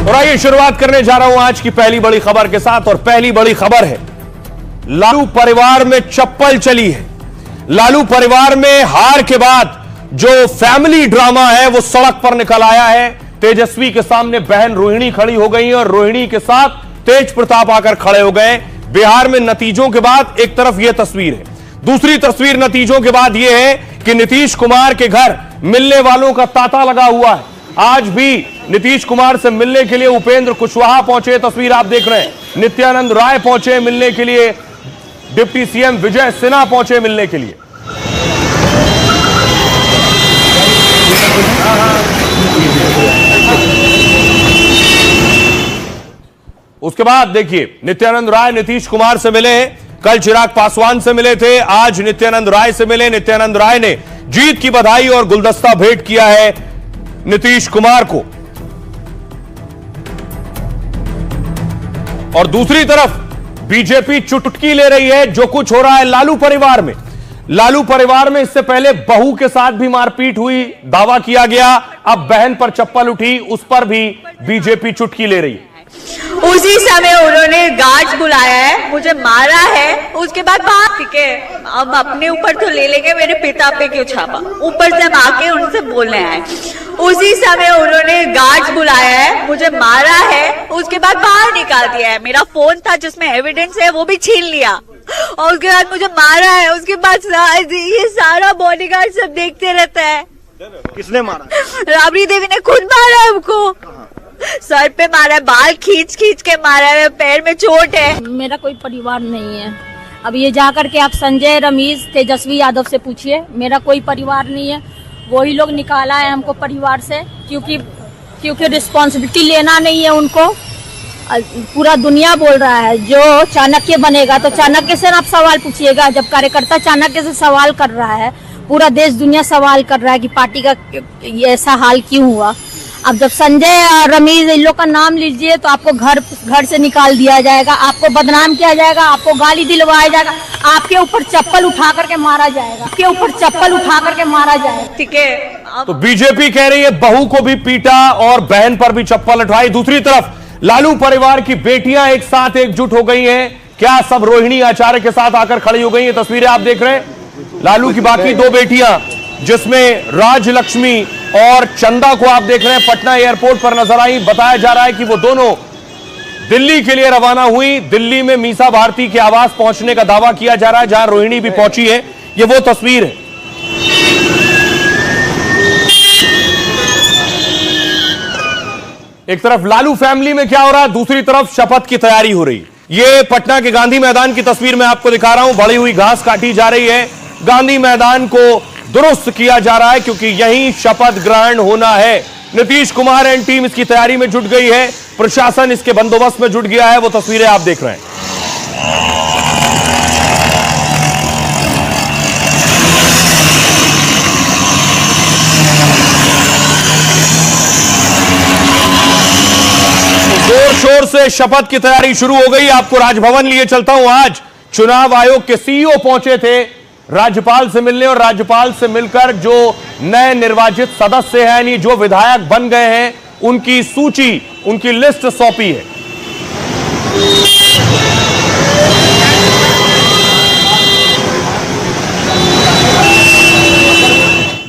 और आइए शुरुआत करने जा रहा हूं आज की पहली बड़ी खबर के साथ। और पहली बड़ी खबर है, लालू परिवार में चप्पल चली है। लालू परिवार में हार के बाद जो फैमिली ड्रामा है वो सड़क पर निकल आया है। तेजस्वी के सामने बहन रोहिणी खड़ी हो गई है और रोहिणी के साथ तेज प्रताप आकर खड़े हो गए। बिहार में नतीजों के बाद एक तरफ यह तस्वीर है, दूसरी तस्वीर नतीजों के बाद यह है कि नीतीश कुमार के घर मिलने वालों का तांता लगा हुआ है। आज भी नीतीश कुमार से मिलने के लिए उपेंद्र कुशवाहा पहुंचे, तस्वीर आप देख रहे हैं। नित्यानंद राय पहुंचे मिलने के लिए, डिप्टी सीएम विजय सिन्हा पहुंचे मिलने के लिए। उसके बाद देखिए, नित्यानंद राय नीतीश कुमार से मिले, कल चिराग पासवान से मिले थे, आज नित्यानंद राय से मिले। नित्यानंद राय ने जीत की बधाई और गुलदस्ता भेंट किया है नीतीश कुमार को। और दूसरी तरफ बीजेपी चुटकी ले रही है जो कुछ हो रहा है लालू परिवार में। लालू परिवार में इससे पहले बहू के साथ भी मारपीट हुई, दावा किया गया, अब बहन पर चप्पल उठी, उस पर भी बीजेपी चुटकी ले रही है। उसी समय उन्होंने गार्ड्स बुलाया है, मुझे मारा है, उसके बाद बात ठीक है, अब अपने ऊपर तो ले लेंगे, मेरे पिता पे क्यों छापा, ऊपर से हम आके उनसे बोलने आए। उसी समय उन्होंने गार्ड्स बुलाया है, मुझे मारा है, उसके बाद बाहर निकाल दिया है। मेरा फोन था जिसमें एविडेंस है वो भी छीन लिया और उसके बाद मुझे मारा है। उसके बाद ये सारा बॉडीगार्ड सब देखते रहता है। किसने मारा? राबड़ी देवी ने खुद मारा है हमको, सर पे मारा है, बाल खींच खींच के मारा है, पैर में चोट है। मेरा कोई परिवार नहीं है। अब ये जाकर के आप संजय, रमेश, तेजस्वी यादव से पूछिए, मेरा कोई परिवार नहीं है। वही लोग निकाला है हमको परिवार से, क्योंकि रिस्पॉन्सिबिलिटी लेना नहीं है उनको। पूरा दुनिया बोल रहा है जो चाणक्य बनेगा तो चाणक्य से आप सवाल पूछिएगा। जब कार्यकर्ता चाणक्य से सवाल कर रहा है, पूरा देश दुनिया सवाल कर रहा है कि पार्टी का ये ऐसा हाल क्यों हुआ। अब जब संजय और रमेश इन लोग का नाम लीजिए तो आपको घर से निकाल दिया जाएगा, आपको बदनाम किया जाएगा, आपको गाली दिलवाया जाएगा, आपके ऊपर चप्पल उठा करके मारा जाएगा, आपके ऊपर चप्पल उठा करके मारा जाएगा। ठीक है, तो बीजेपी कह रही है बहू को भी पीटा और बहन पर भी चप्पल उठाई। दूसरी तरफ लालू परिवार की बेटियां एक साथ एकजुट हो गई हैं। क्या सब रोहिणी आचार्य के साथ आकर खड़ी हो गई हैं? तस्वीरें आप देख रहे हैं। लालू की बाकी दो बेटियां जिसमें राजलक्ष्मी और चंदा को आप देख रहे हैं, पटना एयरपोर्ट पर नजर आई। बताया जा रहा है कि वो दोनों दिल्ली के लिए रवाना हुई। दिल्ली में मीसा भारती के आवास पहुंचने का दावा किया जा रहा है, जहां रोहिणी भी पहुंची है। ये वो तस्वीर है। एक तरफ लालू फैमिली में क्या हो रहा है, दूसरी तरफ शपथ की तैयारी हो रही है। ये पटना के गांधी मैदान की तस्वीर मैं आपको दिखा रहा हूं। बढ़ी हुई घास काटी जा रही है, गांधी मैदान को दुरुस्त किया जा रहा है क्योंकि यहीं शपथ ग्रहण होना है। नीतीश कुमार एंड टीम इसकी तैयारी में जुट गई है, प्रशासन इसके बंदोबस्त में जुट गया है। वो तस्वीरें आप देख रहे हैं। जोर शोर से शपथ की तैयारी शुरू हो गई। आपको राजभवन लिए चलता हूं। आज चुनाव आयोग के सीईओ पहुंचे थे राज्यपाल से मिलने और राज्यपाल से मिलकर जो नए निर्वाचित सदस्य हैं, यानी जो विधायक बन गए हैं, उनकी सूची, उनकी लिस्ट सौंपी है।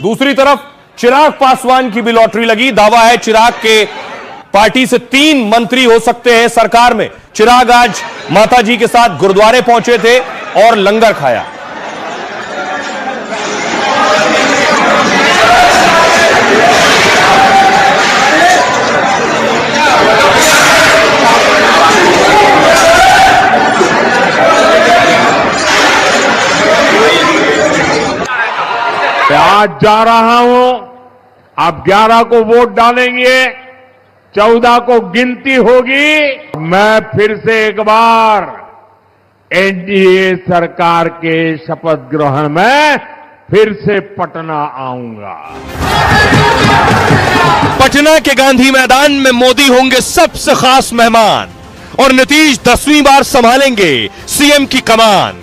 दूसरी तरफ चिराग पासवान की भी लॉटरी लगी। दावा है चिराग के पार्टी से 3 मंत्री हो सकते हैं सरकार में। चिराग आज माताजी के साथ गुरुद्वारे पहुंचे थे और लंगर खाया। आज जा रहा हूं, आप 11 को वोट डालेंगे, 14 को गिनती होगी। मैं फिर से एक बार एनडीए सरकार के शपथ ग्रहण में फिर से पटना आऊंगा। पटना के गांधी मैदान में मोदी होंगे सबसे खास मेहमान और नीतीश 10वीं बार संभालेंगे सीएम की कमान।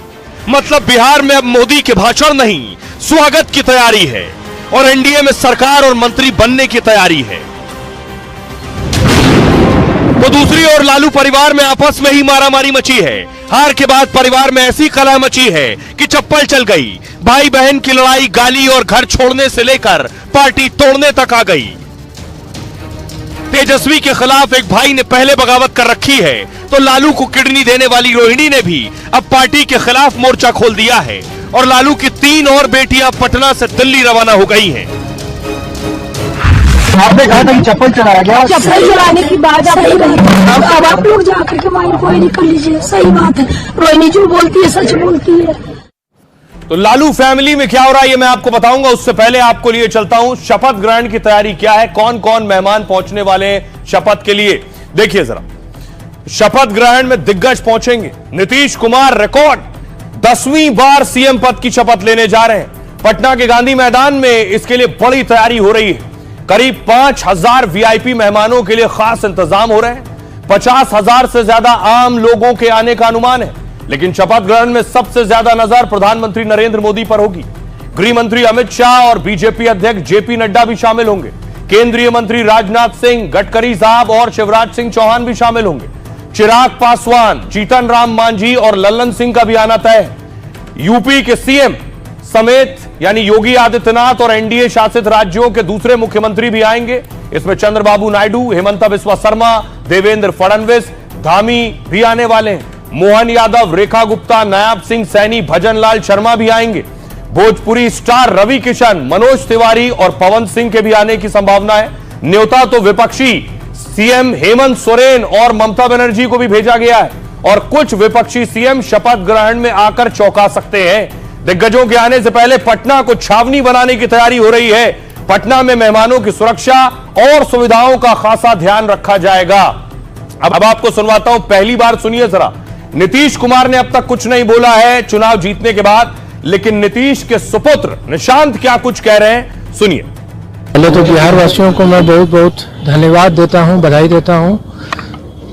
मतलब बिहार में अब मोदी के भाषण नहीं, स्वागत की तैयारी है और एनडीए में सरकार और मंत्री बनने की तैयारी है। दूसरी ओर लालू परिवार में आपस में ही मारामारी मची है। हार के बाद परिवार में ऐसी कलह मची है कि चप्पल चल गई। भाई बहन की लड़ाई गाली और घर छोड़ने से लेकर पार्टी तोड़ने तक आ गई। तेजस्वी के खिलाफ एक भाई ने पहले बगावत कर रखी है, तो लालू को किडनी देने वाली रोहिणी ने भी अब पार्टी के खिलाफ मोर्चा खोल दिया है और लालू की 3 और बेटियां पटना से दिल्ली रवाना हो गई हैं। आपने कहा था कि चप्पल चलाया गया। चप्पल चलाने की बात सही रही। अब आप लोग जाकर के माइंड को निकल लीजिए। सही बात है, रोहिणी जो बोलती है सच बोलती है। तो लालू फैमिली में क्या हो रहा है ये मैं आपको बताऊंगा। उससे पहले आपको लिए चलता हूं शपथ ग्रहण की तैयारी क्या है, कौन कौन मेहमान पहुंचने वाले हैं शपथ के लिए। देखिए जरा, शपथ ग्रहण में दिग्गज पहुंचेंगे। नीतीश कुमार रिकॉर्ड 10वीं बार सीएम पद की शपथ लेने जा रहे हैं। पटना के गांधी मैदान में इसके लिए बड़ी तैयारी हो रही है। करीब 5000 वीआईपी मेहमानों के लिए खास इंतजाम हो रहे हैं। 50,000 से ज्यादा आम लोगों के आने का अनुमान है। लेकिन शपथ ग्रहण में सबसे ज्यादा नजर प्रधानमंत्री नरेंद्र मोदी पर होगी। गृह मंत्री अमित शाह और बीजेपी अध्यक्ष जेपी नड्डा भी शामिल होंगे। केंद्रीय मंत्री राजनाथ सिंह, गडकरी साहब और शिवराज सिंह चौहान भी शामिल होंगे। चिराग पासवान, जीतन राम मांझी और लल्लन सिंह का भी आना तय है। यूपी के सीएम समेत यानी योगी आदित्यनाथ और एनडीए शासित राज्यों के दूसरे मुख्यमंत्री भी आएंगे। इसमें चंद्रबाबू नायडू, हेमंत बिस्वा शर्मा, देवेंद्र फडणवीस, धामी भी आने वाले हैं। मोहन यादव, रेखा गुप्ता, नायब सिंह सैनी, भजन लाल शर्मा भी आएंगे। भोजपुरी स्टार रवि किशन, मनोज तिवारी और पवन सिंह के भी आने की संभावना है। न्योता तो विपक्षी सीएम हेमंत सोरेन और ममता बनर्जी को भी भेजा गया है और कुछ विपक्षी सीएम शपथ ग्रहण में आकर चौंका सकते हैं। दिग्गजों के आने से पहले पटना को छावनी बनाने की तैयारी हो रही है। पटना में मेहमानों की सुरक्षा और सुविधाओं का खासा ध्यान रखा जाएगा। अब आपको सुनवाता हूं, पहली बार सुनिए जरा। नीतीश कुमार ने अब तक कुछ नहीं बोला है चुनाव जीतने के बाद, लेकिन नीतीश के सुपुत्र निशांत क्या कुछ कह रहे हैं, सुनिए। पहले तो बिहार वासियों को मैं बहुत बहुत धन्यवाद देता हूं, बधाई देता हूं।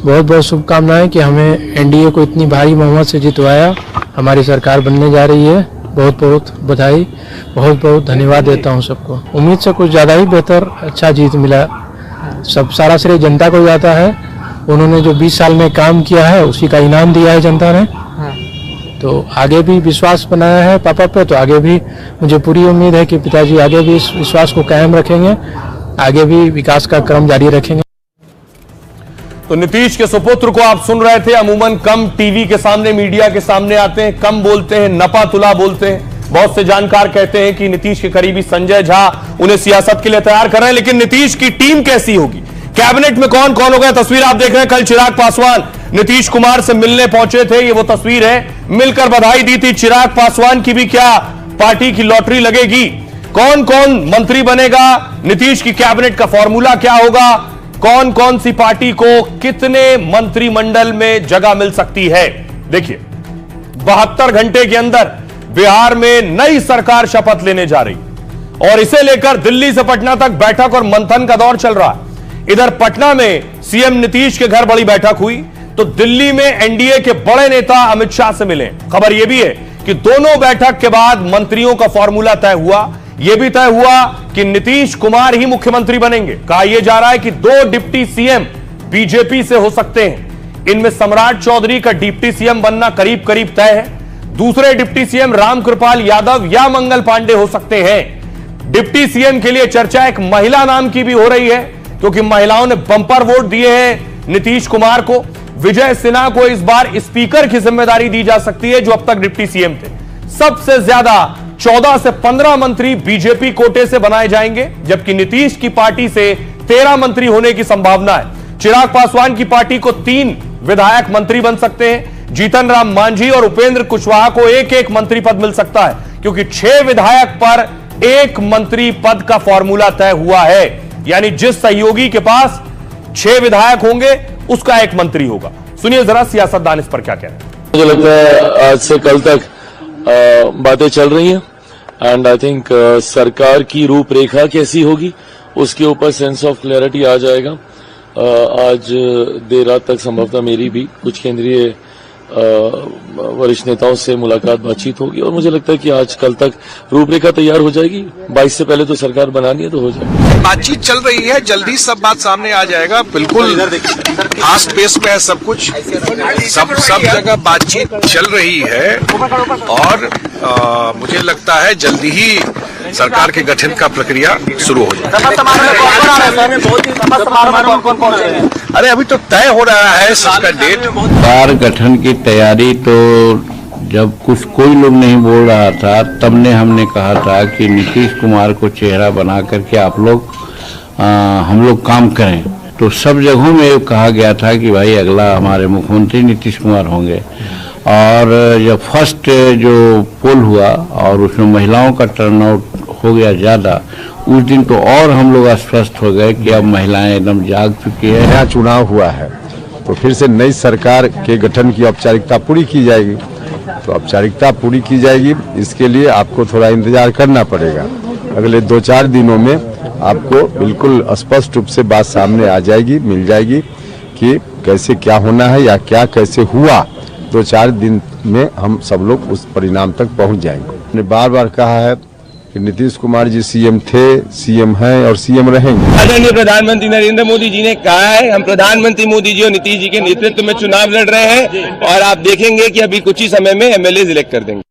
बहुत बहुत शुभकामनाएं कि हमें एनडीए को इतनी भारी बहुमत से जितवाया। हमारी सरकार बनने जा रही है। बहुत बहुत बधाई, बहुत बहुत धन्यवाद देता हूं सबको। उम्मीद से कुछ ज़्यादा ही बेहतर अच्छा जीत मिला। सब सारा श्रेय जनता को जाता है। उन्होंने जो 20 साल में काम किया है उसी का इनाम दिया है जनता ने। तो आगे भी विश्वास बनाया है पापा पे, तो आगे भी मुझे पूरी उम्मीद है कि पिताजी आगे भी इस विश्वास को कायम रखेंगे, आगे भी विकास का क्रम जारी रखेंगे। तो नीतीश के सुपुत्र को आप सुन रहे थे। अमूमन कम टीवी के सामने, मीडिया के सामने आते हैं, कम बोलते हैं, नपा तुला बोलते हैं। बहुत से जानकार कहते हैं कि नीतीश के करीबी संजय झा उन्हें सियासत के लिए तैयार कर रहे हैं। लेकिन नीतीश की टीम कैसी होगी, कैबिनेट में कौन कौन होगा, तस्वीर आप देख रहे हैं। कल चिराग पासवान नीतीश कुमार से मिलने पहुंचे थे, ये वो तस्वीर है। मिलकर बधाई दी थी। चिराग पासवान की भी क्या पार्टी की लॉटरी लगेगी, कौन कौन मंत्री बनेगा, नीतीश की कैबिनेट का फॉर्मूला क्या होगा, कौन कौन सी पार्टी को कितने मंत्रिमंडल में जगह मिल सकती है। देखिए, 72 घंटे के अंदर बिहार में नई सरकार शपथ लेने जा रही और इसे लेकर दिल्ली से पटना तक बैठक और मंथन का दौर चल रहा है। इधर पटना में सीएम नीतीश के घर बड़ी बैठक हुई, तो दिल्ली में एनडीए के बड़े नेता अमित शाह से मिले। खबर यह भी है कि दोनों बैठक के बाद मंत्रियों का फॉर्मूला तय हुआ। यह भी तय हुआ कि नीतीश कुमार ही मुख्यमंत्री बनेंगे। कहा यह जा रहा है कि 2 डिप्टी सीएम बीजेपी से हो सकते हैं। इनमें सम्राट चौधरी का डिप्टी सीएम बनना करीब करीब तय है। दूसरे डिप्टी सीएम रामकृपाल यादव या मंगल पांडे हो सकते हैं। डिप्टी सीएम के लिए चर्चा एक महिला नाम की भी हो रही है, क्योंकि महिलाओं ने बंपर वोट दिए हैं नीतीश कुमार को। विजय सिन्हा को इस बार स्पीकर की जिम्मेदारी दी जा सकती है, जो अब तक डिप्टी सीएम थे। सबसे ज्यादा 14 से 15 मंत्री बीजेपी कोटे से बनाए जाएंगे, जबकि नीतीश की पार्टी से 13 मंत्री होने की संभावना है। चिराग पासवान की पार्टी को 3 विधायक मंत्री बन सकते हैं। जीतन राम मांझी और उपेंद्र कुशवाहा को एक एक मंत्री पद मिल सकता है, क्योंकि 6 विधायक पर 1 मंत्री पद का फॉर्मूला तय हुआ है। यानी जिस सहयोगी के पास 6 विधायक होंगे उसका 1 मंत्री होगा। सुनिए जरा सियासतदान इस पर क्या कह रहे हैं। मुझे लगता है आज से कल तक बातें चल रही हैं एंड आई थिंक सरकार की रूपरेखा कैसी होगी उसके ऊपर सेंस ऑफ क्लैरिटी आ जाएगा। आज देर रात तक संभवतः मेरी भी कुछ केंद्रीय वरिष्ठ नेताओं से मुलाकात बातचीत होगी और मुझे लगता है कि आज कल तक रूपरेखा तैयार हो जाएगी। 22 से पहले तो सरकार बनानी है तो हो जाएगी। बातचीत चल रही है, जल्दी सब बात सामने आ जाएगा। बिल्कुल फास्ट पेस पे है सब कुछ, सब जगह बातचीत चल रही है और मुझे लगता है जल्दी ही सरकार के गठन का प्रक्रिया शुरू हो जाएगी। अरे अभी तो तय हो रहा है सबका डेट। सरकार गठन की तैयारी तो जब कोई लोग नहीं बोल रहा था तब ने हमने कहा था कि नीतीश कुमार को चेहरा बना करके हम लोग काम करें। तो सब जगहों में कहा गया था कि भाई अगला हमारे मुख्यमंत्री नीतीश कुमार होंगे। और जब फर्स्ट जो पोल हुआ और उसमें महिलाओं का टर्नआउट हो गया ज्यादा, उस दिन तो और हम लोग आश्वस्त हो गए कि अब महिलाएं एकदम जाग चुकी है। नया चुनाव हुआ है तो फिर से नई सरकार के गठन की औपचारिकता पूरी की जाएगी। तो औपचारिकता पूरी की जाएगी, इसके लिए आपको थोड़ा इंतजार करना पड़ेगा। अगले 2-4 दिनों में आपको बिल्कुल स्पष्ट रूप से बात सामने आ जाएगी, मिल जाएगी कि कैसे क्या होना है या क्या कैसे हुआ। 2-4 दिन में हम सब लोग उस परिणाम तक पहुंच जाएंगे। हमने बार बार कहा है कि नीतीश कुमार जी सीएम थे, सीएम हैं और सीएम रहेंगे। आदरणीय प्रधानमंत्री नरेंद्र मोदी जी ने कहा है हम प्रधानमंत्री मोदी जी और नीतीश जी के नेतृत्व में चुनाव लड़ रहे हैं और आप देखेंगे कि अभी कुछ ही समय में एमएलए इलेक्ट कर देंगे।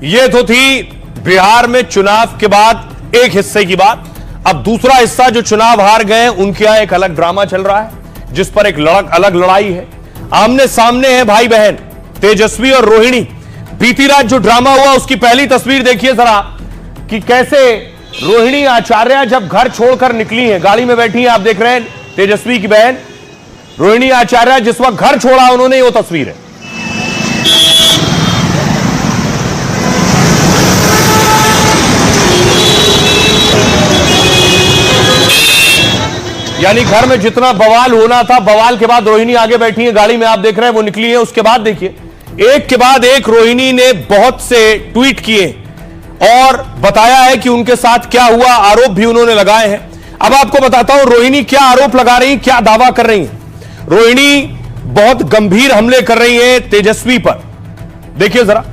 ये तो थी बिहार में चुनाव के बाद एक हिस्से की बात। अब दूसरा हिस्सा जो चुनाव हार गए उनके यहां एक अलग ड्रामा चल रहा है जिस पर एक अलग लड़ाई है। आमने सामने है भाई बहन तेजस्वी और रोहिणी। बीती रात जो ड्रामा हुआ उसकी पहली तस्वीर देखिए जरा कि कैसे रोहिणी आचार्य जब घर छोड़कर निकली हैं, गाड़ी में बैठी हैं, आप देख रहे हैं तेजस्वी की बहन रोहिणी आचार्य जिस वक्त घर छोड़ा उन्होंने वो तस्वीर है। यानी घर में जितना बवाल होना था, बवाल के बाद रोहिणी आगे बैठी है गाड़ी में, आप देख रहे हैं वो निकली है। उसके बाद देखिए एक के बाद एक रोहिणी ने बहुत से ट्वीट किए और बताया है कि उनके साथ क्या हुआ, आरोप भी उन्होंने लगाए हैं। अब आपको बताता हूं रोहिणी क्या आरोप लगा रही, क्या दावा कर रही है। रोहिणी बहुत गंभीर हमले कर रही है तेजस्वी पर। देखिए जरा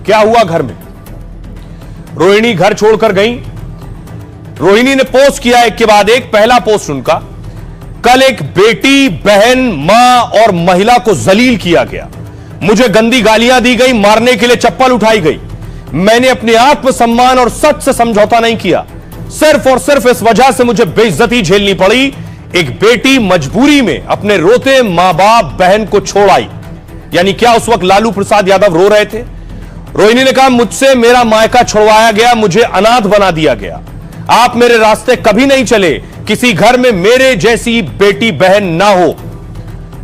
क्या हुआ घर में। रोहिणी घर छोड़कर गई। रोहिणी ने पोस्ट किया एक के बाद एक। पहला पोस्ट उनका, कल एक बेटी, बहन, मां और महिला को जलील किया गया, मुझे गंदी गालियां दी गई, मारने के लिए चप्पल उठाई गई। मैंने अपने आत्मसम्मान और सच से समझौता नहीं किया, सिर्फ और सिर्फ इस वजह से मुझे बेइज्जती झेलनी पड़ी। एक बेटी मजबूरी में अपने रोते मां बाप बहन को छोड़ आई। यानी क्या उस वक्त लालू प्रसाद यादव रो रहे थे। रोहिणी ने कहा मुझसे मेरा मायका छुड़वाया गया, मुझे अनाथ बना दिया गया। आप मेरे रास्ते कभी नहीं चले, किसी घर में मेरे जैसी बेटी बहन ना हो।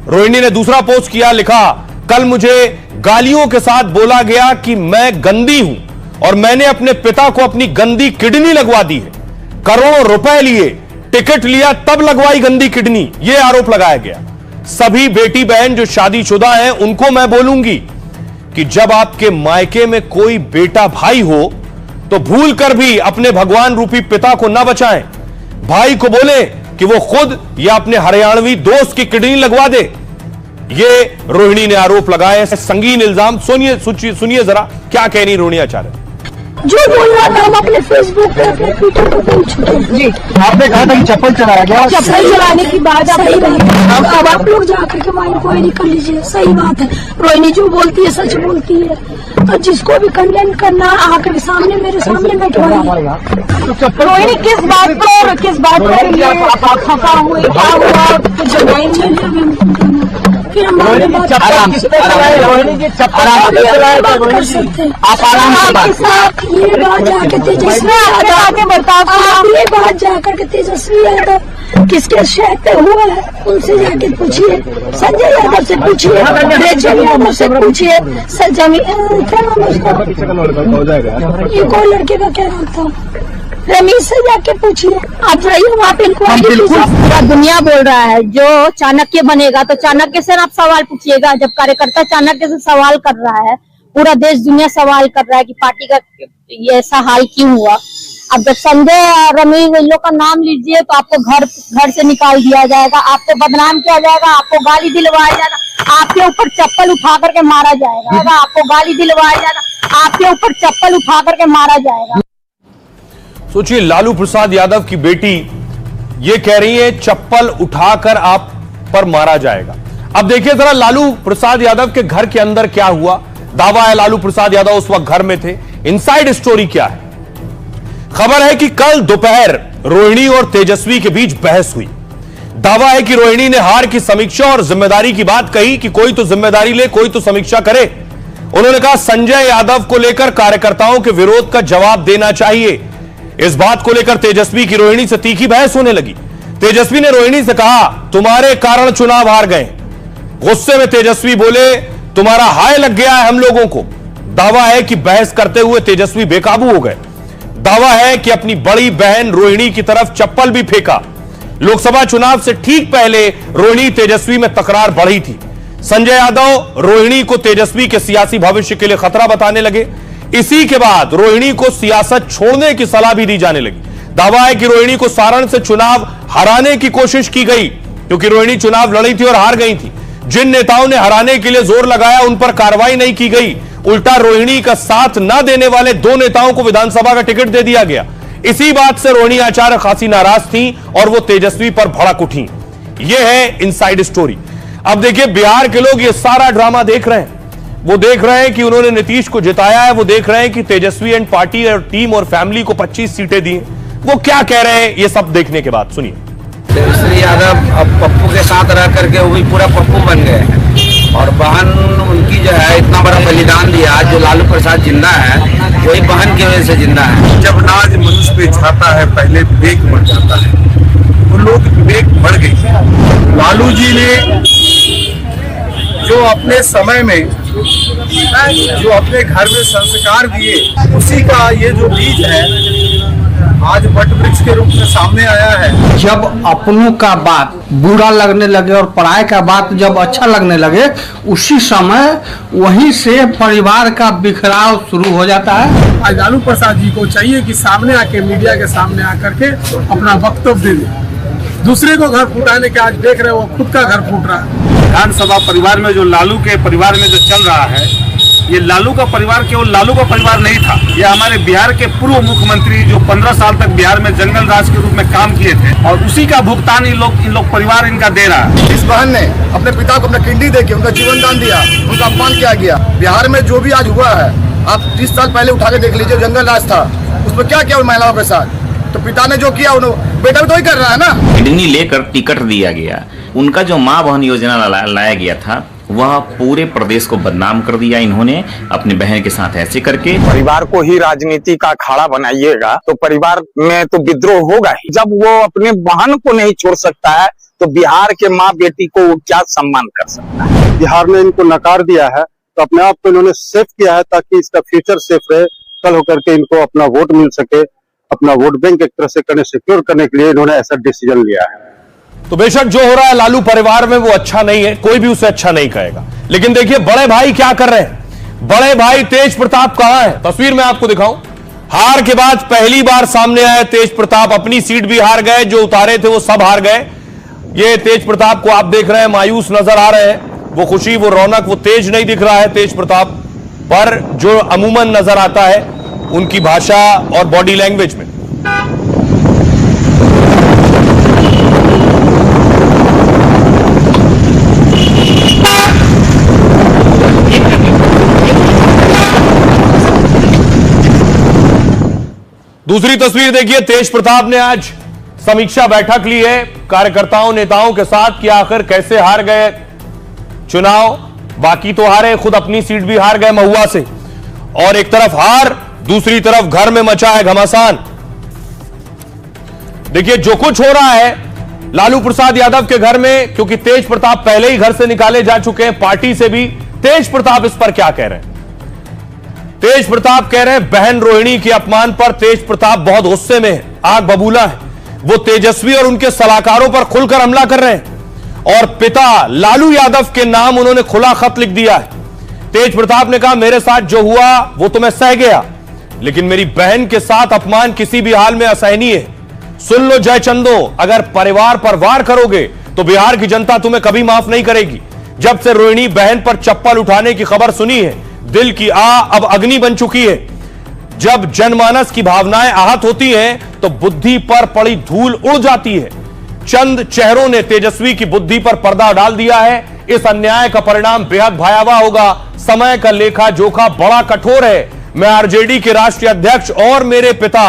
रोहिणी ने दूसरा पोस्ट किया, लिखा कल मुझे गालियों के साथ बोला गया कि मैं गंदी हूं और मैंने अपने पिता को अपनी गंदी किडनी लगवा दी है। करोड़ों रुपए लिए, टिकट लिया तब लगवाई गंदी किडनी, यह आरोप लगाया गया। सभी बेटी बहन जो शादीशुदा हैं उनको मैं बोलूंगी कि जब आपके मायके में कोई बेटा भाई हो तो भूल कर भी अपने भगवान रूपी पिता को न बचाएं। भाई को बोले कि वो खुद या अपने हरियाणवी दोस्त की किडनी लगवा दे। ये रोहिणी ने आरोप लगाए, संगीन इल्जाम। सुनिए जरा क्या कह रही रोहिणी आचार्य। जो बोल रहा था हम अपने फेसबुक पे, अपने ट्विटर पे बोल चुके हैं। जी आपने कहा था कि चप्पल चलाया गया, चप्पल चलाने की बात सही है। अब आप लोग जाकर के माइंड को कर लीजिए, सही बात है। रोहिणी जो बोलती है सच बोलती है, तो जिसको भी कंडेम करना आकर सामने मेरे सामने बैठवाइए। रोहिणी किस बात पर खफा हुई, क्या हुआ, फिर हम आराम से आप आराम से बात साथ ये बात जाकर तेजस्वी ये बात जाकर के तेजस्वी यादव किसके शहर पे हुआ है उनसे जाके पूछिए, संजय यादव से पूछिए, रेचल यादव से पूछिए, क्या नाम उसका, ये कोई लड़के का क्या नाम था, रमेश से जाके पूछिए। आप जाइए वहाँ पे इंक्वायरी। पूरा दुनिया बोल रहा है जो चाणक्य बनेगा तो चाणक्य से आप सवाल पूछिएगा। जब कार्यकर्ता चाणक्य से सवाल कर रहा है, पूरा देश दुनिया सवाल कर रहा है कि पार्टी का ये ऐसा हाल क्यों हुआ, अब जब संजय रमेश इन लोग का नाम लीजिए तो आपको घर से निकाल दिया जाएगा, आपको बदनाम किया जाएगा, आपको गाली दिलवाया जाएगा, आपके ऊपर चप्पल उठा करके मारा जाएगा, आपको गाली दिलवाया जाएगा, आपके ऊपर चप्पल उठा करके मारा जाएगा। सोचिए, लालू प्रसाद यादव की बेटी ये कह रही है चप्पल उठाकर आप पर मारा जाएगा। अब देखिए जरा लालू प्रसाद यादव के घर के अंदर क्या हुआ। दावा है लालू प्रसाद यादव उस वक्त घर में थे। इनसाइड स्टोरी क्या है? खबर है कि कल दोपहर रोहिणी और तेजस्वी के बीच बहस हुई। दावा है कि रोहिणी ने हार की समीक्षा और जिम्मेदारी की बात कही कि कोई तो जिम्मेदारी ले, कोई तो समीक्षा करे। उन्होंने कहा संजय यादव को लेकर कार्यकर्ताओं के विरोध का जवाब देना चाहिए। इस बात को लेकर तेजस्वी की रोहिणी से तीखी बहस होने लगी। तेजस्वी ने रोहिणी से कहा तुम्हारे कारण चुनाव हार गए। गुस्से में तेजस्वी बोले तुम्हारा हाय लग गया है हम लोगों को। दावा है कि बहस करते हुए तेजस्वी बेकाबू हो गए। दावा है कि अपनी बड़ी बहन रोहिणी की तरफ चप्पल भी फेंका। लोकसभा चुनाव से ठीक पहले रोहिणी तेजस्वी में तकरार बढ़ी थी। संजय यादव रोहिणी को तेजस्वी के सियासी भविष्य के लिए खतरा बताने लगे। इसी के बाद रोहिणी को सियासत छोड़ने की सलाह भी दी जाने लगी। दावा है कि रोहिणी को सारण से चुनाव हराने की कोशिश की गई क्योंकि रोहिणी चुनाव लड़ी थी और हार गई थी। जिन नेताओं ने हराने के लिए जोर लगाया उन पर कार्रवाई नहीं की गई। उल्टा रोहिणी का साथ न देने वाले 2 नेताओं को विधानसभा का टिकट दे दिया गया। इसी बात से रोहिणी आचार्य खासी नाराज थी और वो तेजस्वी पर भड़क उठी। यह है इनसाइड स्टोरी। अब देखिए बिहार के लोग ये सारा ड्रामा देख रहे हैं। वो देख रहे हैं कि उन्होंने नीतीश को जिताया है। वो देख रहे हैं कि तेजस्वी एंड पार्टी और टीम और फैमिली को 25 सीटें दी। वो क्या कह रहे हैं ये सब देखने के बाद सुनिए। तेजस्वी यादव अब पप्पू के साथ रह करके वो भी पूरा पप्पू बन गए और बहन उनकी जो है इतना बड़ा बलिदान दिया। जो लालू प्रसाद जिंदा है वही बहन की वजह से जिंदा है। जब नाज मनुष्य पे छाता है पहले विवेक बढ़ जाता है। वो लोग विवेक बढ़ गई। लालू जी ने जो अपने समय में जो अपने घर में संस्कार दिए उसी का ये जो बीज है आज वट वृक्ष के रूप में सामने आया है। जब अपनों का बात बुरा लगने लगे और पराये का बात जब अच्छा लगने लगे उसी समय वहीं से परिवार का बिखराव शुरू हो जाता है। आज लालू प्रसाद जी को चाहिए कि सामने आके मीडिया के सामने आकर के अपना वक्तव्य दे। दूसरे को घर फूटाने के आज देख रहे हो वो खुद का घर फूट रहा है। विधानसभा परिवार में जो लालू के परिवार में जो चल रहा है ये लालू का परिवार केवल लालू का परिवार नहीं था। ये हमारे बिहार के पूर्व मुख्यमंत्री जो 15 साल तक बिहार में जंगल राज के रूप में काम किए थे और उसी का भुगतान इन लोग परिवार इनका दे रहा है। इस बहन ने अपने पिता को अपना किडनी देके उनका जीवन दान दिया, उनका अपमान किया गया। बिहार में जो भी आज हुआ है आप 30 साल पहले उठा के देख लीजिए। जंगल राज था उसमें क्या किया उन महिलाओं के साथ। तो पिता ने जो किया बेटा भी तो ही कर रहा है ना। किडनी लेकर टिकट दिया गया। उनका जो माँ बहन योजना लाया गया था वह पूरे प्रदेश को बदनाम कर दिया इन्होंने अपने बहन के साथ ऐसे करके। परिवार को ही राजनीति का अखाड़ा बनाइएगा तो परिवार में तो विद्रोह होगा ही। जब वो अपने बहन को नहीं छोड़ सकता है तो बिहार के माँ बेटी को वो क्या सम्मान कर सकता है। बिहार ने इनको नकार दिया है तो अपने आप को इन्होंने सेफ किया है ताकि इसका फ्यूचर सेफ रहे। कल होकर के इनको अपना वोट मिल सके, अपना वोट बैंक एक तरह से सिक्योर करने के लिए इन्होंने ऐसा डिसीजन लिया है। तो बेशक जो हो रहा है लालू परिवार में वो अच्छा नहीं है, कोई भी उसे अच्छा नहीं कहेगा। लेकिन देखिए बड़े भाई क्या कर रहे हैं। बड़े भाई तेज प्रताप कहां है? तस्वीर में आपको दिखाऊं। हार के बाद पहली बार सामने आए तेज प्रताप। अपनी सीट भी हार गए, जो उतारे थे वो सब हार गए। ये तेज प्रताप को आप देख रहे हैं, मायूस नजर आ रहे हैं। वो खुशी, वो रौनक, वो तेज नहीं दिख रहा है तेज प्रताप पर जो अमूमन नजर आता है उनकी भाषा और बॉडी लैंग्वेज में। दूसरी तस्वीर देखिए, तेज प्रताप ने आज समीक्षा बैठक ली है कार्यकर्ताओं नेताओं के साथ कि आखिर कैसे हार गए चुनाव। बाकी तो हारे, खुद अपनी सीट भी हार गए महुआ से। और एक तरफ हार, दूसरी तरफ घर में मचा है घमासान। देखिए जो कुछ हो रहा है लालू प्रसाद यादव के घर में, क्योंकि तेज प्रताप पहले ही घर से निकाले जा चुके हैं पार्टी से भी। तेज प्रताप इस पर क्या कह रहे हैं? तेज प्रताप कह रहे हैं बहन रोहिणी के अपमान पर तेज प्रताप बहुत गुस्से में है, आग बबूला है। वो तेजस्वी और उनके सलाहकारों पर खुलकर हमला कर रहे हैं और पिता लालू यादव के नाम उन्होंने खुला खत लिख दिया है। तेज प्रताप ने कहा मेरे साथ जो हुआ वो तो मैं सह गया, लेकिन मेरी बहन के साथ अपमान किसी भी हाल में असहनीय है। सुन लो जयचंदो, अगर परिवार पर वार करोगे तो बिहार की जनता तुम्हें कभी माफ नहीं करेगी। जब से रोहिणी बहन पर चप्पल उठाने की खबर सुनी है, दिल की आग अब अग्नि बन चुकी है। जब जनमानस की भावनाएं आहत होती हैं तो बुद्धि पर पड़ी धूल उड़ जाती है। चंद चेहरों ने तेजस्वी की बुद्धि पर पर्दा डाल दिया है। इस अन्याय का परिणाम बेहद भयावह होगा। समय का लेखा जोखा बड़ा कठोर है। मैं आरजेडी के राष्ट्रीय अध्यक्ष और मेरे पिता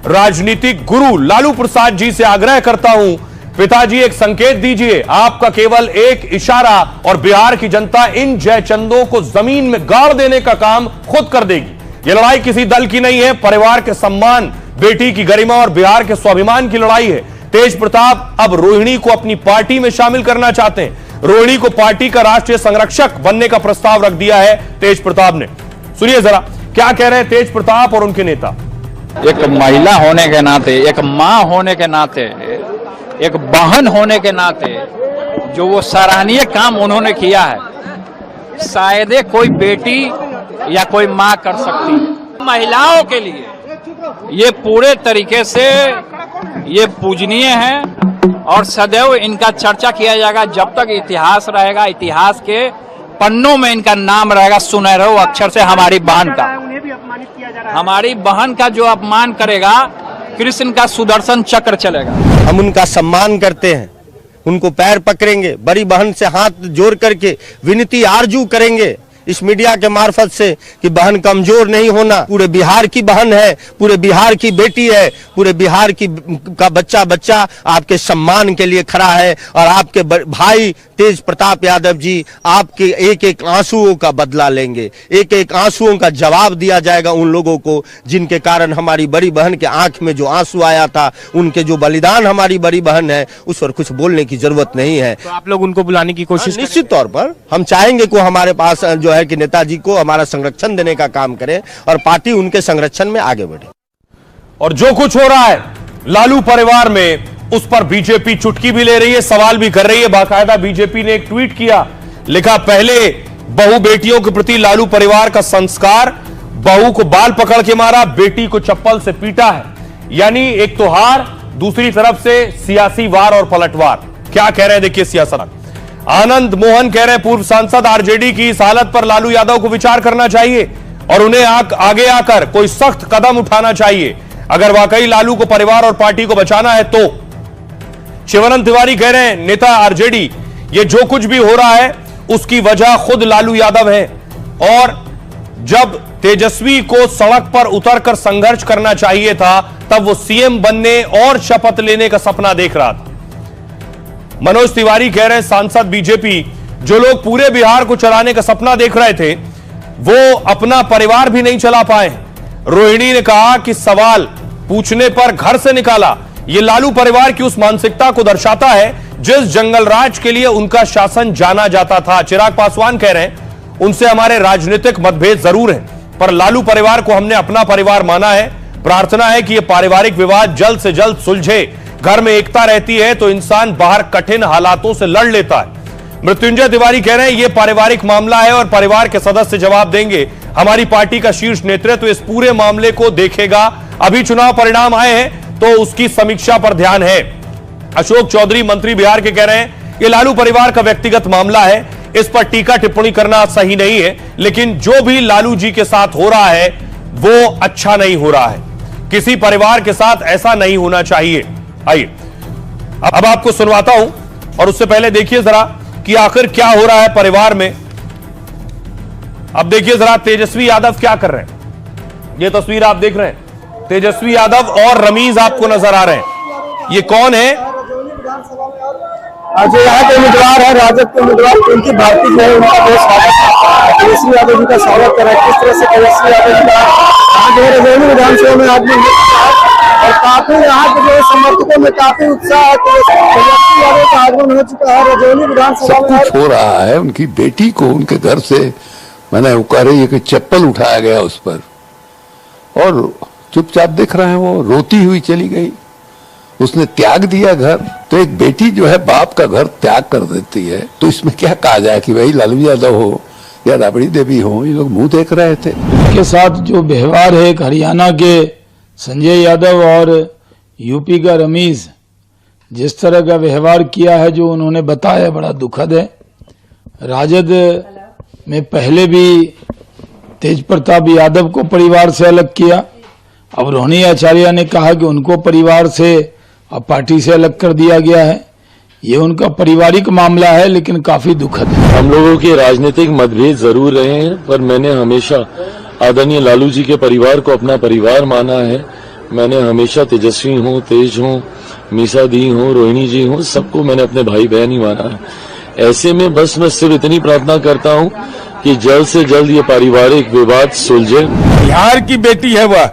राजनीतिक गुरु लालू प्रसाद जी से आग्रह करता हूं, पिताजी एक संकेत दीजिए। आपका केवल एक इशारा और बिहार की जनता इन जयचंदों को जमीन में गाड़ देने का काम खुद कर देगी। यह लड़ाई किसी दल की नहीं है, परिवार के सम्मान, बेटी की गरिमा और बिहार के स्वाभिमान की लड़ाई है। तेज प्रताप अब रोहिणी को अपनी पार्टी में शामिल करना चाहते हैं। रोहिणी को पार्टी का राष्ट्रीय संरक्षक बनने का प्रस्ताव रख दिया है तेज प्रताप ने। सुनिए जरा क्या कह रहे हैं तेज प्रताप और उनके नेता। एक महिला होने के नाते, एक मां होने के नाते, एक बहन होने के नाते जो वो सराहनीय काम उन्होंने किया है, शायद कोई बेटी या कोई मां कर सकती है। महिलाओं के लिए ये पूरे तरीके से ये पूजनीय है और सदैव इनका चर्चा किया जाएगा। जब तक इतिहास रहेगा, इतिहास के पन्नों में इनका नाम रहेगा सुनहरे अक्षर से। हमारी बहन का, हमारी बहन का जो अपमान करेगा, कृष्ण का सुदर्शन चक्र चलेगा। हम उनका सम्मान करते हैं, उनको पैर पकड़ेंगे, बड़ी बहन से हाथ जोड़ करके विनती आरजू करेंगे इस मीडिया के मार्फत से कि बहन कमजोर नहीं होना। पूरे बिहार की बहन है, पूरे बिहार की बेटी है, पूरे बिहार की का बच्चा बच्चा आपके सम्मान के लिए खड़ा है। और आपके भाई तेज प्रताप यादव जी आपके एक एक आंसुओं का बदला लेंगे, एक एक आंसुओं का जवाब दिया जाएगा उन लोगों को जिनके कारण हमारी बड़ी बहन के आंख में जो आंसू आया था, उनके जो बलिदान हमारी बड़ी बहन है, उस पर कुछ बोलने की जरूरत नहीं है। तो आप लोग उनको बुलाने की कोशिश? निश्चित तौर पर हम चाहेंगे कि हमारे पास जो है कि नेताजी को हमारा संरक्षण देने का काम करे और पार्टी उनके संरक्षण में आगे बढ़े। और जो कुछ हो रहा है लालू परिवार में, उस पर बीजेपी चुटकी भी ले रही है, सवाल भी कर रही है। बाकायदा बीजेपी ने एक ट्वीट किया, लिखा पहले बहू बेटियों के प्रति लालू परिवार का संस्कार, बहू को बाल पकड़ के मारा, बेटी को चप्पल से पीटा है। यानी एक तो हार, दूसरी तरफ से सियासी वार और पलटवार। क्या कह रहे हैं देखिए सियासत। आनंद मोहन कह रहे हैं पूर्व सांसद आरजेडी की इस हालत पर लालू यादव को विचार करना चाहिए और उन्हें आगे आकर कोई सख्त कदम उठाना चाहिए अगर वाकई लालू को परिवार और पार्टी को बचाना है तो। शिवानंद तिवारी कह रहे हैं नेता आरजेडी, ये जो कुछ भी हो रहा है उसकी वजह खुद लालू यादव है और जब तेजस्वी को सड़क पर उतरकर संघर्ष करना चाहिए था तब वो सीएम बनने और शपथ लेने का सपना देख रहा था। मनोज तिवारी कह रहे हैं सांसद बीजेपी, जो लोग पूरे बिहार को चलाने का सपना देख रहे थे वो अपना परिवार भी नहीं चला पाए। रोहिणी ने कहा कि सवाल पूछने पर घर से निकाला। यह लालू परिवार की उस मानसिकता को दर्शाता है जिस जंगल राज के लिए उनका शासन जाना जाता था। चिराग पासवान कह रहे हैं उनसे हमारे राजनीतिक मतभेद जरूर है पर लालू परिवार को हमने अपना परिवार माना है। प्रार्थना है कि यह पारिवारिक विवाद जल्द से जल्द सुलझे। घर में एकता रहती है तो इंसान बाहर कठिन हालातों से लड़ लेता है। मृत्युंजय तिवारी कह रहे हैं यह पारिवारिक मामला है और परिवार के सदस्य जवाब देंगे। हमारी पार्टी का शीर्ष नेतृत्व इस पूरे मामले को देखेगा। अभी चुनाव परिणाम आए हैं तो उसकी समीक्षा पर ध्यान है। अशोक चौधरी मंत्री बिहार के कह रहे हैं यह लालू परिवार का व्यक्तिगत मामला है, इस पर टीका टिप्पणी करना सही नहीं है, लेकिन जो भी लालू जी के साथ हो रहा है वो अच्छा नहीं हो रहा है। किसी परिवार के साथ ऐसा नहीं होना चाहिए। आइए अब आपको सुनवाता हूं और उससे पहले देखिए जरा कि आखिर क्या हो रहा है परिवार में। अब देखिए जरा तेजस्वी यादव क्या कर रहे हैं। ये तस्वीर आप देख रहे हैं, तेजस्वी यादव और रमीज आपको नजर आ रहे हैं। ये कौन है? आज यहाँ के उम्मीदवार है, राजद के उम्मीदवार उनकी भारती जो है उनका बहुत स्वागत है। तेजस्वी यादव जी का स्वागत करें। किस तरह से तेजस्वी यादव जी का रजौली विधानसभा में आगमन और काफी यहाँ के जो समर्थकों में काफी उत्साह है। तेजस्वी यादव का आगमन हो चुका है रजौली विधानसभा में। सब कुछ हो रहा है। उनकी बेटी को उनके घर से मैंने वो कह रही है कि चप्पल उठाया गया उस पर और चुपचाप देख रहे हैं, वो रोती हुई चली गई। उसने त्याग दिया घर। तो एक बेटी जो है बाप का घर त्याग कर देती है तो इसमें क्या कहा जाए कि भाई लालू यादव हो या राबड़ी देवी हो, ये लोग मुंह देख रहे थे। के साथ जो व्यवहार है हरियाणा के संजय यादव और यूपी का रमीज, जिस तरह का व्यवहार किया है जो उन्होंने बताया, बड़ा दुखद है। राजद में पहले भी तेज प्रताप यादव को परिवार से अलग किया, अब रोहिणी आचार्य ने कहा कि उनको परिवार से और पार्टी से अलग कर दिया गया है। ये उनका पारिवारिक मामला है, लेकिन काफी दुखद है। हम लोगों के राजनीतिक मतभेद जरूर रहे हैं, पर मैंने हमेशा आदरणीय लालू जी के परिवार को अपना परिवार माना है। मैंने हमेशा तेजस्वी हूँ, तेज हूँ, मीसा दी हूँ, रोहिणी जी हूँ, सबको मैंने अपने भाई बहन ही माना है। ऐसे में बस मैं सिर्फ इतनी प्रार्थना करता हूँ कि जल्द से जल्द ये पारिवारिक विवाद सुलझे। बिहार की बेटी है वह,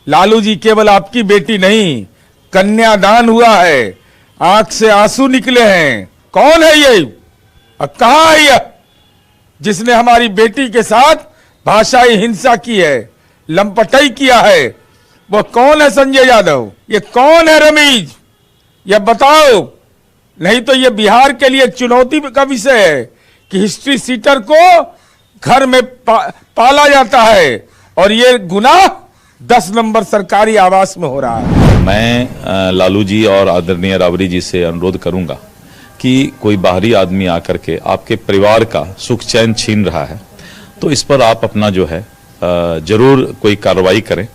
लालू जी केवल आपकी बेटी नहीं, कन्यादान हुआ है, आंख से आंसू निकले हैं। कौन है ये और कहां है यह जिसने हमारी बेटी के साथ भाषाई हिंसा की है, लंपटाई किया है? वो कौन है संजय यादव? ये कौन है रमीज? यह बताओ, नहीं तो ये बिहार के लिए एक चुनौती का विषय है कि हिस्ट्री सीटर को घर में पाला जाता है और ये गुनाह 10 नंबर सरकारी आवास में हो रहा है। मैं लालू जी और आदरणीय राबड़ी जी से अनुरोध करूंगा कि कोई बाहरी आदमी आकर के आपके परिवार का सुख चैन छीन रहा है, तो इस पर आप अपना जो है जरूर कोई कार्रवाई करें।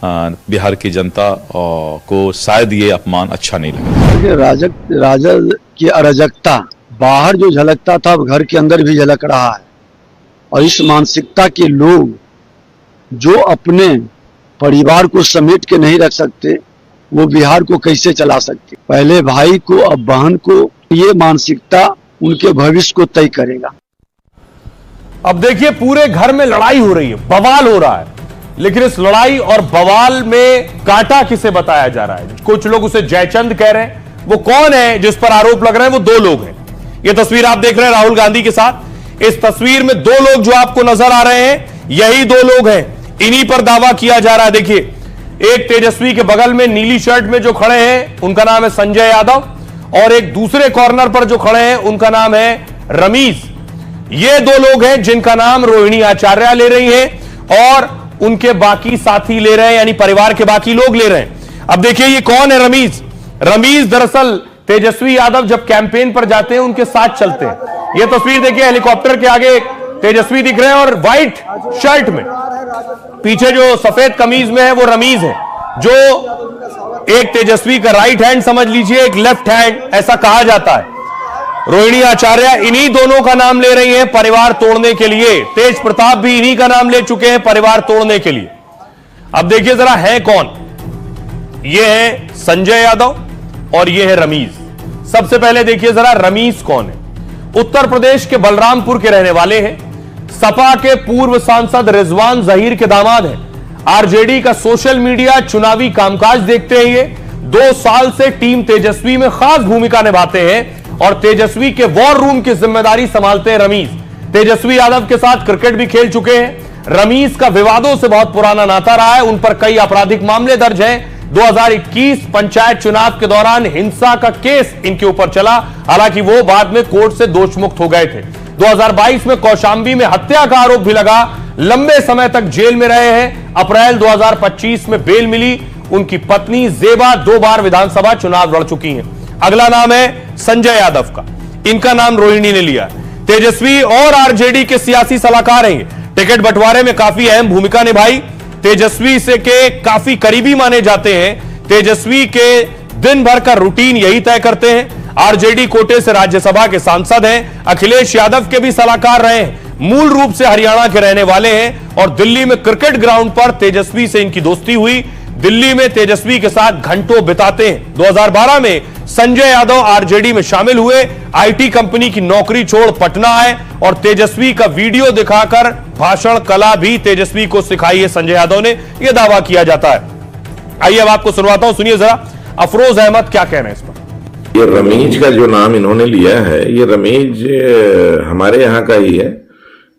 बिहार की जनता को शायद ये अपमान अच्छा नहीं लगे। राजद की अराजकता बाहर जो झलकता था, अब घर के अंदर भी झलक रहा है। और इस मानसिकता के लोग जो अपने परिवार को समेट के नहीं रख सकते, वो बिहार को कैसे चला सकते? पहले भाई को अब बहन को, ये मानसिकता उनके भविष्य को तय करेगा। अब देखिए, पूरे घर में लड़ाई हो रही है, बवाल हो रहा है, लेकिन इस लड़ाई और बवाल में कांटा किसे बताया जा रहा है? कुछ लोग उसे जयचंद कह रहे हैं। वो कौन है जिस पर आरोप लग रहे हैं? वो 2 लोग हैं। ये तस्वीर आप देख रहे हैं राहुल गांधी के साथ। इस तस्वीर में 2 लोग जो आपको नजर आ रहे हैं, यही 2 लोग हैं। इन्हीं पर दावा किया जा रहा है। देखिए, एक तेजस्वी के बगल में नीली शर्ट में जो खड़े हैं, उनका नाम है संजय यादव, और एक दूसरे कॉर्नर पर जो खड़े हैं, उनका नाम है रमीज। ये 2 लोग हैं जिनका नाम रोहिणी आचार्य ले रही है और उनके बाकी साथी ले रहे हैं, यानी परिवार के बाकी लोग ले रहे हैं। अब देखिए, ये कौन है रमीज? रमीज दरअसल तेजस्वी यादव जब कैंपेन पर जाते हैं, उनके साथ चलते हैं। ये तस्वीर देखिए, हेलीकॉप्टर के आगे तेजस्वी दिख रहे हैं और व्हाइट शर्ट में, पीछे जो सफेद कमीज में है वो रमीज है, जो एक तेजस्वी का राइट हैंड समझ लीजिए, एक लेफ्ट हैंड, ऐसा कहा जाता है। रोहिणी आचार्य इन्हीं दोनों का नाम ले रही हैं परिवार तोड़ने के लिए। तेज प्रताप भी इन्हीं का नाम ले चुके हैं परिवार तोड़ने के लिए। अब देखिए जरा है कौन? ये है संजय यादव और ये है रमीज। सबसे पहले देखिए जरा रमीज कौन है। उत्तर प्रदेश के बलरामपुर के रहने वाले हैं। सपा के पूर्व सांसद रिजवान जहीर के दामाद हैं। आरजेडी का सोशल मीडिया चुनावी कामकाज देखते हैं। ये 2 साल से टीम तेजस्वी में खास भूमिका निभाते हैं और तेजस्वी के वॉर रूम की जिम्मेदारी संभालते हैं रमीज। तेजस्वी यादव के साथ क्रिकेट भी खेल चुके हैं। रमीज का विवादों से बहुत पुराना नाता रहा है। उन पर कई आपराधिक मामले दर्ज हैं। 2021 पंचायत चुनाव के दौरान हिंसा का केस इनके ऊपर चला, हालांकि वो बाद में कोर्ट से दोषमुक्त हो गए थे। 2022 में कौशाम्बी में हत्या का आरोप भी लगा, लंबे समय तक जेल में रहे हैं। अप्रैल 2025 में बेल मिली। उनकी पत्नी जेबा 2 बार विधानसभा चुनाव लड़ चुकी हैं। अगला नाम है संजय यादव का, इनका नाम रोहिणी ने लिया। तेजस्वी और आरजेडी के सियासी सलाहकार हैं। टिकट बंटवारे में काफी अहम भूमिका निभाई। तेजस्वी से के काफी करीबी माने जाते हैं। तेजस्वी के दिन भर का रूटीन यही तय करते हैं। आरजेडी कोटे से राज्यसभा के सांसद हैं। अखिलेश यादव के भी सलाहकार रहे हैं। मूल रूप से हरियाणा के रहने वाले हैं और दिल्ली में क्रिकेट ग्राउंड पर तेजस्वी से इनकी दोस्ती हुई। दिल्ली में तेजस्वी के साथ घंटों बिताते हैं। 2012 में संजय यादव आरजेडी में शामिल हुए। आईटी कंपनी की नौकरी छोड़ पटना आए और तेजस्वी का वीडियो दिखाकर भाषण कला भी तेजस्वी को सिखाई है संजय यादव ने, यह दावा किया जाता है। आइए अब आपको सुनवाता हूं, सुनिए जरा अफरोज अहमद क्या कह रहे हैं इस पर। ये रमीज का जो नाम इन्होंने लिया है, ये रमीज हमारे यहाँ का ही है।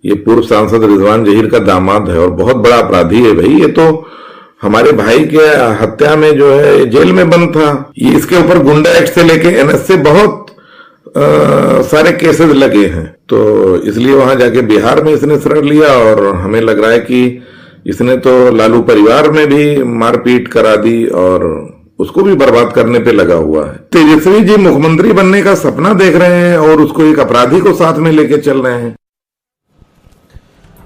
ये पूर्व सांसद रिजवान जहीर का दामाद है और बहुत बड़ा अपराधी है भाई। ये तो हमारे भाई के हत्या में जो है जेल में बंद था। ये इसके ऊपर गुंडा एक्ट से लेके एनएस से बहुत सारे केसेस लगे हैं, तो इसलिए वहां जाके बिहार में इसने शरण लिया और हमें लग रहा है कि इसने तो लालू परिवार में भी मारपीट करा दी और उसको भी बर्बाद करने पे लगा हुआ है। तेजस्वी जी मुख्यमंत्री बनने का सपना देख रहे हैं और उसको एक अपराधी को साथ में लेके चल रहे हैं।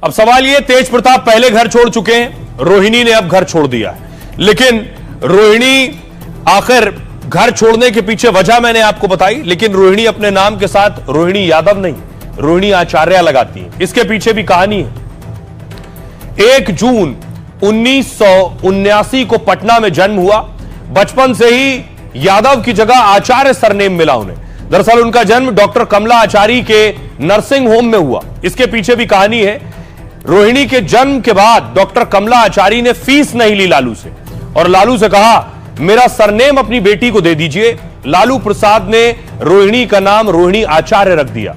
अब सवाल ये, तेज प्रताप पहले घर छोड़ चुके हैं, रोहिणी ने अब घर छोड़ दिया है, लेकिन रोहिणी आखिर घर छोड़ने के पीछे वजह मैंने आपको बताई, लेकिन रोहिणी अपने नाम के साथ रोहिणी यादव नहीं, रोहिणी आचार्य लगाती है। इसके पीछे भी कहानी है। 1 जून 1979 को पटना में जन्म हुआ। बचपन से ही यादव की जगह आचार्य सरनेम मिला उन्हें। दरअसल उनका जन्म डॉक्टर कमला आचार्य के नर्सिंग होम में हुआ। इसके पीछे भी कहानी है। रोहिणी के जन्म के बाद डॉक्टर कमला आचार्य ने फीस नहीं ली लालू से और लालू से कहा मेरा सरनेम अपनी बेटी को दे दीजिए। लालू प्रसाद ने रोहिणी का नाम रोहिणी आचार्य रख दिया।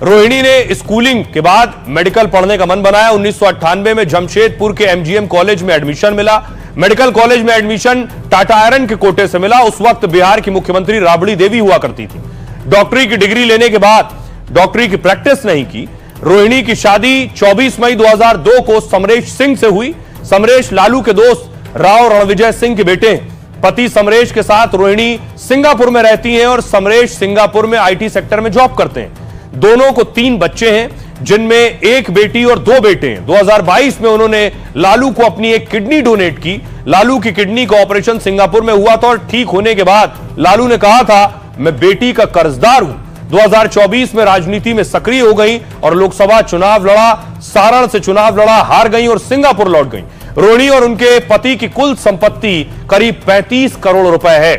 रोहिणी ने स्कूलिंग के बाद मेडिकल पढ़ने का मन बनाया। 1998 में जमशेदपुर के एमजीएम कॉलेज में एडमिशन मिला। मेडिकल कॉलेज में एडमिशन टाटा आयरन के कोटे से मिला। उस वक्त बिहार की मुख्यमंत्री राबड़ी देवी हुआ करती थी। डॉक्टरी की डिग्री लेने के बाद डॉक्टरी की प्रैक्टिस नहीं की। रोहिणी की शादी 24 मई 2002 को समरेश सिंह से हुई। समरेश लालू के दोस्त राव रणविजय सिंह के बेटे हैं। पति समरेश के साथ रोहिणी सिंगापुर में रहती हैं और समरेश सिंगापुर में आईटी सेक्टर में जॉब करते हैं। दोनों को 3 बच्चे हैं, जिनमें 1 बेटी और 2 बेटे हैं। 2022 में उन्होंने लालू को अपनी एक किडनी डोनेट की। लालू की किडनी का ऑपरेशन सिंगापुर में हुआ था और ठीक होने के बाद लालू ने कहा था मैं बेटी का कर्जदार हूं। 2024 में राजनीति में सक्रिय हो गई और लोकसभा चुनाव लड़ा। सारण से चुनाव लड़ा, हार गई और सिंगापुर लौट गई। रोहिणी और उनके पति की कुल संपत्ति करीब 35 करोड़ रुपए है।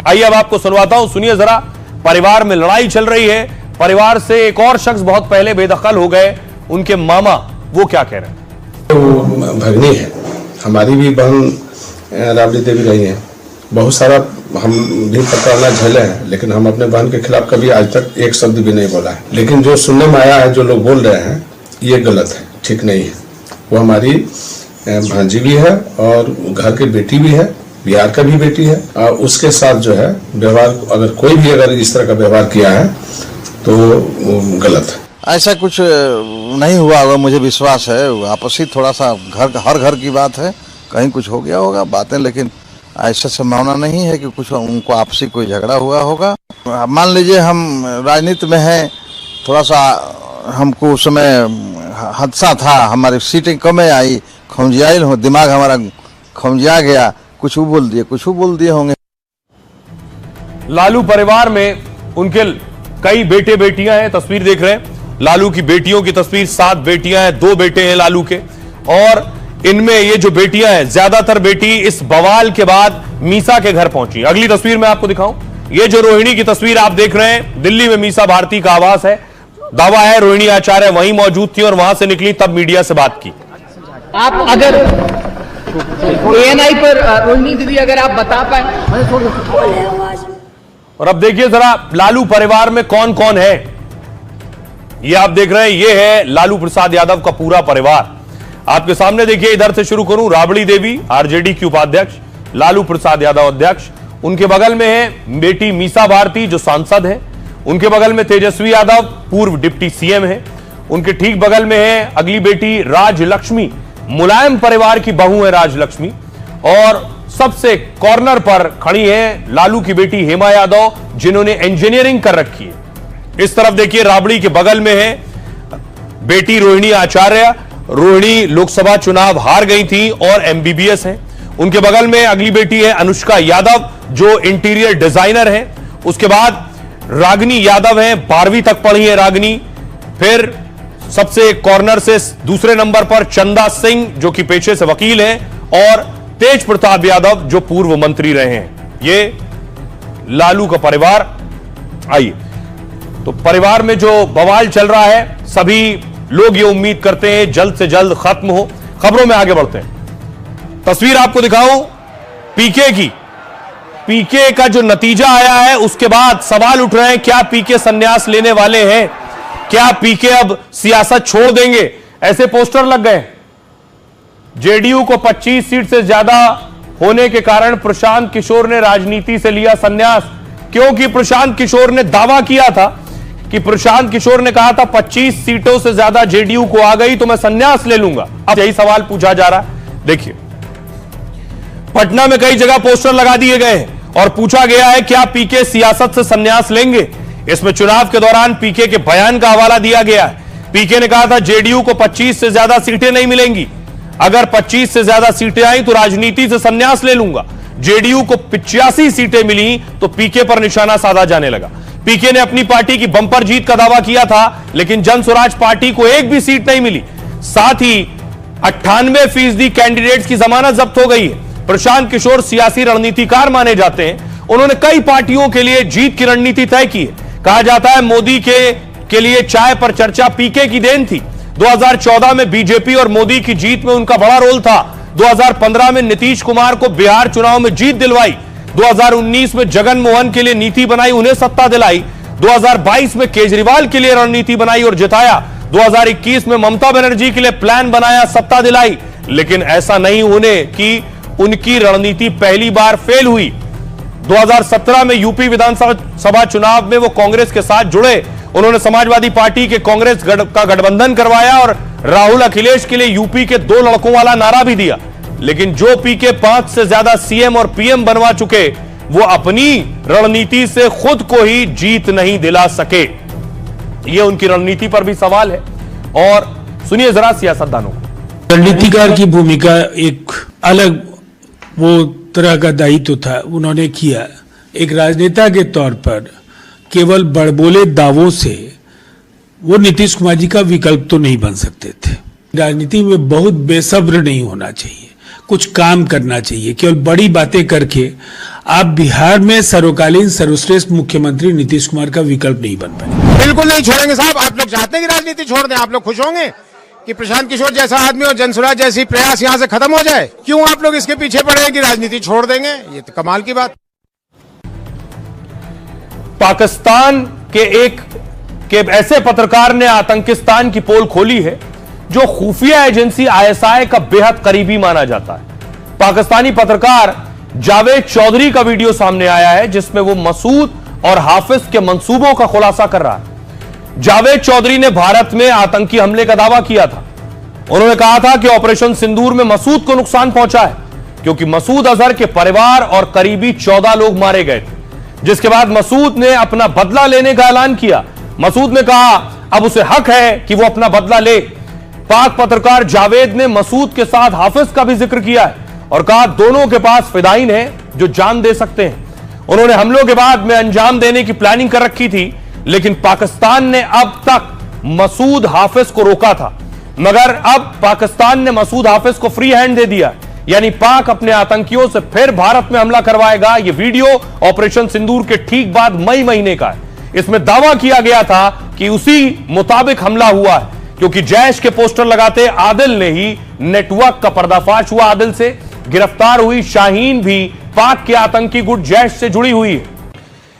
आइए अब आपको सुनवाता हूं, सुनिए जरा। परिवार में लड़ाई चल रही है। परिवार से एक और शख्स बहुत पहले बेदखल हो गए, उनके मामा, वो क्या कह रहे हैं। वो भगनी है, हमारी भी बहन राबड़ी देवी रही है। बहुत सारा हम भी प्रताड़ना झेले हैं, लेकिन हम अपने बहन के खिलाफ कभी आज तक एक शब्द भी नहीं बोला है। लेकिन जो सुनने में आया है, जो लोग बोल रहे हैं, ये गलत है, ठीक नहीं है। वो हमारी भांजी भी है और घर की बेटी भी है, बिहार का भी बेटी है। और उसके साथ जो है व्यवहार, अगर कोई भी अगर इस तरह का व्यवहार किया है तो गलत है। ऐसा कुछ नहीं हुआ होगा, मुझे विश्वास है। आपसी थोड़ा सा हर घर की बात है, कहीं कुछ हो गया होगा बातें, लेकिन ऐसा संभावना नहीं है कि कुछ उनको आपसी कोई झगड़ा हुआ होगा। मान लीजिए हम राजनीति में हैं, थोड़ा सा हमको उस समय हादसा था, हमारी सीटें कम आई, खौंजियाइल हो, दिमाग हमारा खौंजिया गया, कुछ बोल दिए होंगे। लालू परिवार में उनके कई बेटे बेटियां हैं, तस्वीर देख रहे हैं। लालू की बेटियों की तस्वीर, 7 बेटियां हैं, 2 बेटे हैं लालू के। और इनमें ये जो बेटियां हैं, ज्यादातर बेटी इस बवाल के बाद मीसा के घर पहुंची। अगली तस्वीर मैं आपको दिखाऊं, ये जो रोहिणी की तस्वीर आप देख रहे हैं, दिल्ली में मीसा भारती का आवास है। दावा है रोहिणी आचार्य वहीं मौजूद थी और वहां से निकली, तब मीडिया से बात की। आप अगर एएनआई पर रोहिणी दीदी अगर आप बता पाए। और अब देखिए जरा लालू परिवार में कौन कौन है। ये आप देख रहे हैं, ये है लालू प्रसाद यादव का पूरा परिवार। आपके सामने देखिए, इधर से शुरू करूं, राबड़ी देवी आरजेडी की उपाध्यक्ष, लालू प्रसाद यादव अध्यक्ष। उनके बगल में है बेटी मीसा भारती जो सांसद है। उनके बगल में तेजस्वी यादव पूर्व डिप्टी सीएम है। उनके ठीक बगल में है अगली बेटी राजलक्ष्मी, मुलायम परिवार की बहू है राजलक्ष्मी। और सबसे कॉर्नर पर खड़ी है लालू की बेटी हेमा यादव, जिन्होंने इंजीनियरिंग कर रखी है। इस तरफ देखिए, राबड़ी के बगल में है बेटी रोहिणी आचार्य। रोहिणी लोकसभा चुनाव हार गई थी और एमबीबीएस है। उनके बगल में अगली बेटी है अनुष्का यादव जो इंटीरियर डिजाइनर है। उसके बाद रागिनी यादव है, 12वीं तक पढ़ी है रागिनी। फिर सबसे कॉर्नर से दूसरे नंबर पर चंदा सिंह जो कि पेशे से वकील है, और तेज प्रताप यादव जो पूर्व मंत्री रहे हैं। ये लालू का परिवार। आइए, तो परिवार में जो बवाल चल रहा है, सभी लोग ये उम्मीद करते हैं जल्द से जल्द खत्म हो। खबरों में आगे बढ़ते हैं। तस्वीर आपको दिखाऊं पीके की। पीके का जो नतीजा आया है, उसके बाद सवाल उठ रहे हैं, क्या पीके संन्यास लेने वाले हैं? क्या पीके अब सियासत छोड़ देंगे? ऐसे पोस्टर लग गए। जेडीयू को 25 सीट से ज्यादा होने के कारण प्रशांत किशोर ने राजनीति से लिया संन्यास। क्योंकि प्रशांत किशोर ने दावा किया था कि प्रशांत किशोर ने कहा था 25 सीटों से ज्यादा जेडीयू को आ गई तो मैं संन्यास ले लूंगा। अब यही सवाल पूछा जा रहा है। देखिए, पटना में कई जगह पोस्टर लगा दिए गए हैं और पूछा गया है क्या पीके सियासत से संन्यास लेंगे। इसमें चुनाव के दौरान पीके के बयान का हवाला दिया गया है। पीके ने कहा था जेडीयू को 25 से ज्यादा सीटें नहीं मिलेंगी, अगर 25 से ज्यादा सीटें आई तो राजनीति से संन्यास ले लूंगा। जेडीयू को 85 सीटें मिली तो पीके पर निशाना साधा जाने लगा। पीके ने अपनी पार्टी की बंपर जीत का दावा किया था, लेकिन जन स्वराज पार्टी को एक भी सीट नहीं मिली। साथ ही 98% कैंडिडेट्स की जमानत जब्त हो गई है। प्रशांत किशोर सियासी रणनीतिकार माने जाते हैं। उन्होंने कई पार्टियों के लिए जीत की रणनीति तय की है। कहा जाता है मोदी के लिए चाय पर चर्चा पीके की देन थी। 2014 में बीजेपी और मोदी की जीत में उनका बड़ा रोल था। 2015 में नीतीश कुमार को बिहार चुनाव में जीत दिलवाई। 2019 में जगन मोहन के लिए नीति बनाई, उन्हें सत्ता दिलाई। 2022 में केजरीवाल के लिए रणनीति बनाई और जिताया। 2021 में ममता बनर्जी के लिए प्लान बनाया, सत्ता दिलाई। लेकिन ऐसा नहीं होने की उनकी रणनीति पहली बार फेल हुई। 2017 में यूपी विधानसभा चुनाव में वो कांग्रेस के साथ जुड़े। उन्होंने समाजवादी पार्टी के कांग्रेस का गठबंधन करवाया और राहुल अखिलेश के लिए यूपी के 2 लड़कों वाला नारा भी दिया। लेकिन जो पीके 5 से ज्यादा सीएम और पीएम बनवा चुके, वो अपनी रणनीति से खुद को ही जीत नहीं दिला सके। ये उनकी रणनीति पर भी सवाल है। और सुनिए जरा सियासतदानों को। रणनीतिकार की भूमिका एक अलग वो तरह का दायित्व था, उन्होंने किया। एक राजनेता के तौर पर केवल बड़बोले दावों से वो नीतीश कुमार जी का विकल्प तो नहीं बन सकते थे। राजनीति में बहुत बेसब्र नहीं होना चाहिए, कुछ काम करना चाहिए। केवल बड़ी बातें करके आप बिहार में सर्वकालीन सर्वश्रेष्ठ मुख्यमंत्री नीतीश कुमार का विकल्प नहीं बन पाए। बिल्कुल नहीं छोड़ेंगे साहब। आप लोग चाहते हैं कि राजनीति छोड़ दें? आप लोग खुश होंगे कि प्रशांत किशोर जैसा आदमी और जनसुराज जैसी प्रयास यहाँ से खत्म हो जाए? क्यों आप लोग इसके पीछे पड़े हैं कि राजनीति छोड़ देंगे? ये तो कमाल की बात। पाकिस्तान के ऐसे पत्रकार ने आतंकिस्तान की पोल खोली है जो खुफिया एजेंसी आईएसआई का बेहद करीबी माना जाता है। पाकिस्तानी पत्रकार जावेद चौधरी का वीडियो सामने आया है जिसमें वो मसूद और हाफिज के मंसूबों का खुलासा कर रहा है। जावेद चौधरी ने भारत में आतंकी हमले का दावा किया था। उन्होंने कहा था कि ऑपरेशन सिंदूर में मसूद को नुकसान पहुंचा है क्योंकि मसूद अजहर के परिवार और करीबी 14 लोग मारे गए थे। जिसके बाद मसूद ने अपना बदला लेने का ऐलान किया। मसूद ने कहा अब उसे हक है कि वो अपना बदला ले। पाक पत्रकार जावेद ने मसूद के साथ हाफिज का भी जिक्र किया है और कहा दोनों के पास फिदाइन है जो जान दे सकते हैं। उन्होंने हमलों के बाद में अंजाम देने की प्लानिंग कर रखी थी, लेकिन पाकिस्तान ने अब तक मसूद हाफिज को रोका था, मगर अब पाकिस्तान ने मसूद हाफिज को फ्री हैंड दे दिया। यानी पाक अपने आतंकियों से फिर भारत में हमला करवाएगा। यह वीडियो ऑपरेशन सिंदूर के ठीक बाद मई महीने का है। इसमें दावा किया गया था कि उसी मुताबिक हमला हुआ है क्योंकि जैश के पोस्टर लगाते आदिल ने ही नेटवर्क का पर्दाफाश हुआ। आदिल से गिरफ्तार हुई शाहीन भी पाक के आतंकी गुट जैश से जुड़ी हुई है।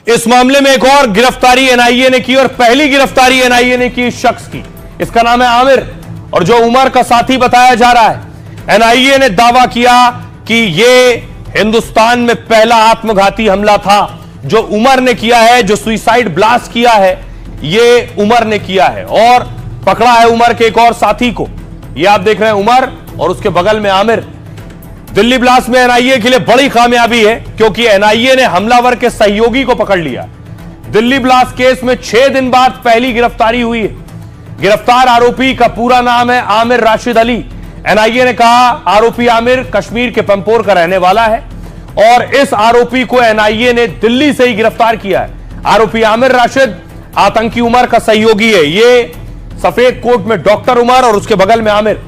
इस मामले में एक और गिरफ्तारी एनआईए ने की और पहली गिरफ्तारी एनआईए ने की इस शख्स की। इसका नाम है आमिर और जो उमर का साथी बताया जा रहा है। एनआईए ने दावा किया कि यह हिंदुस्तान में पहला आत्मघाती हमला था जो उमर ने किया है, जो सुसाइड ब्लास्ट किया है यह उमर ने किया है और पकड़ा है उमर के एक और साथी को। यह आप देख रहे हैं उमर और उसके बगल में आमिर। दिल्ली ब्लास्ट में एनआईए के लिए बड़ी कामयाबी है क्योंकि एनआईए ने हमलावर के सहयोगी को पकड़ लिया। दिल्ली ब्लास्ट केस में 6 दिन बाद पहली गिरफ्तारी हुई है। गिरफ्तार आरोपी का पूरा नाम है आमिर राशिद अली। एनआईए ने कहा आरोपी आमिर कश्मीर के पंपोर का रहने वाला है और इस आरोपी को एनआईए ने दिल्ली से ही गिरफ्तार किया है। आरोपी आमिर राशिद आतंकी उमर का सहयोगी है। ये सफेद कोट में डॉक्टर उमर और उसके बगल में आमिर।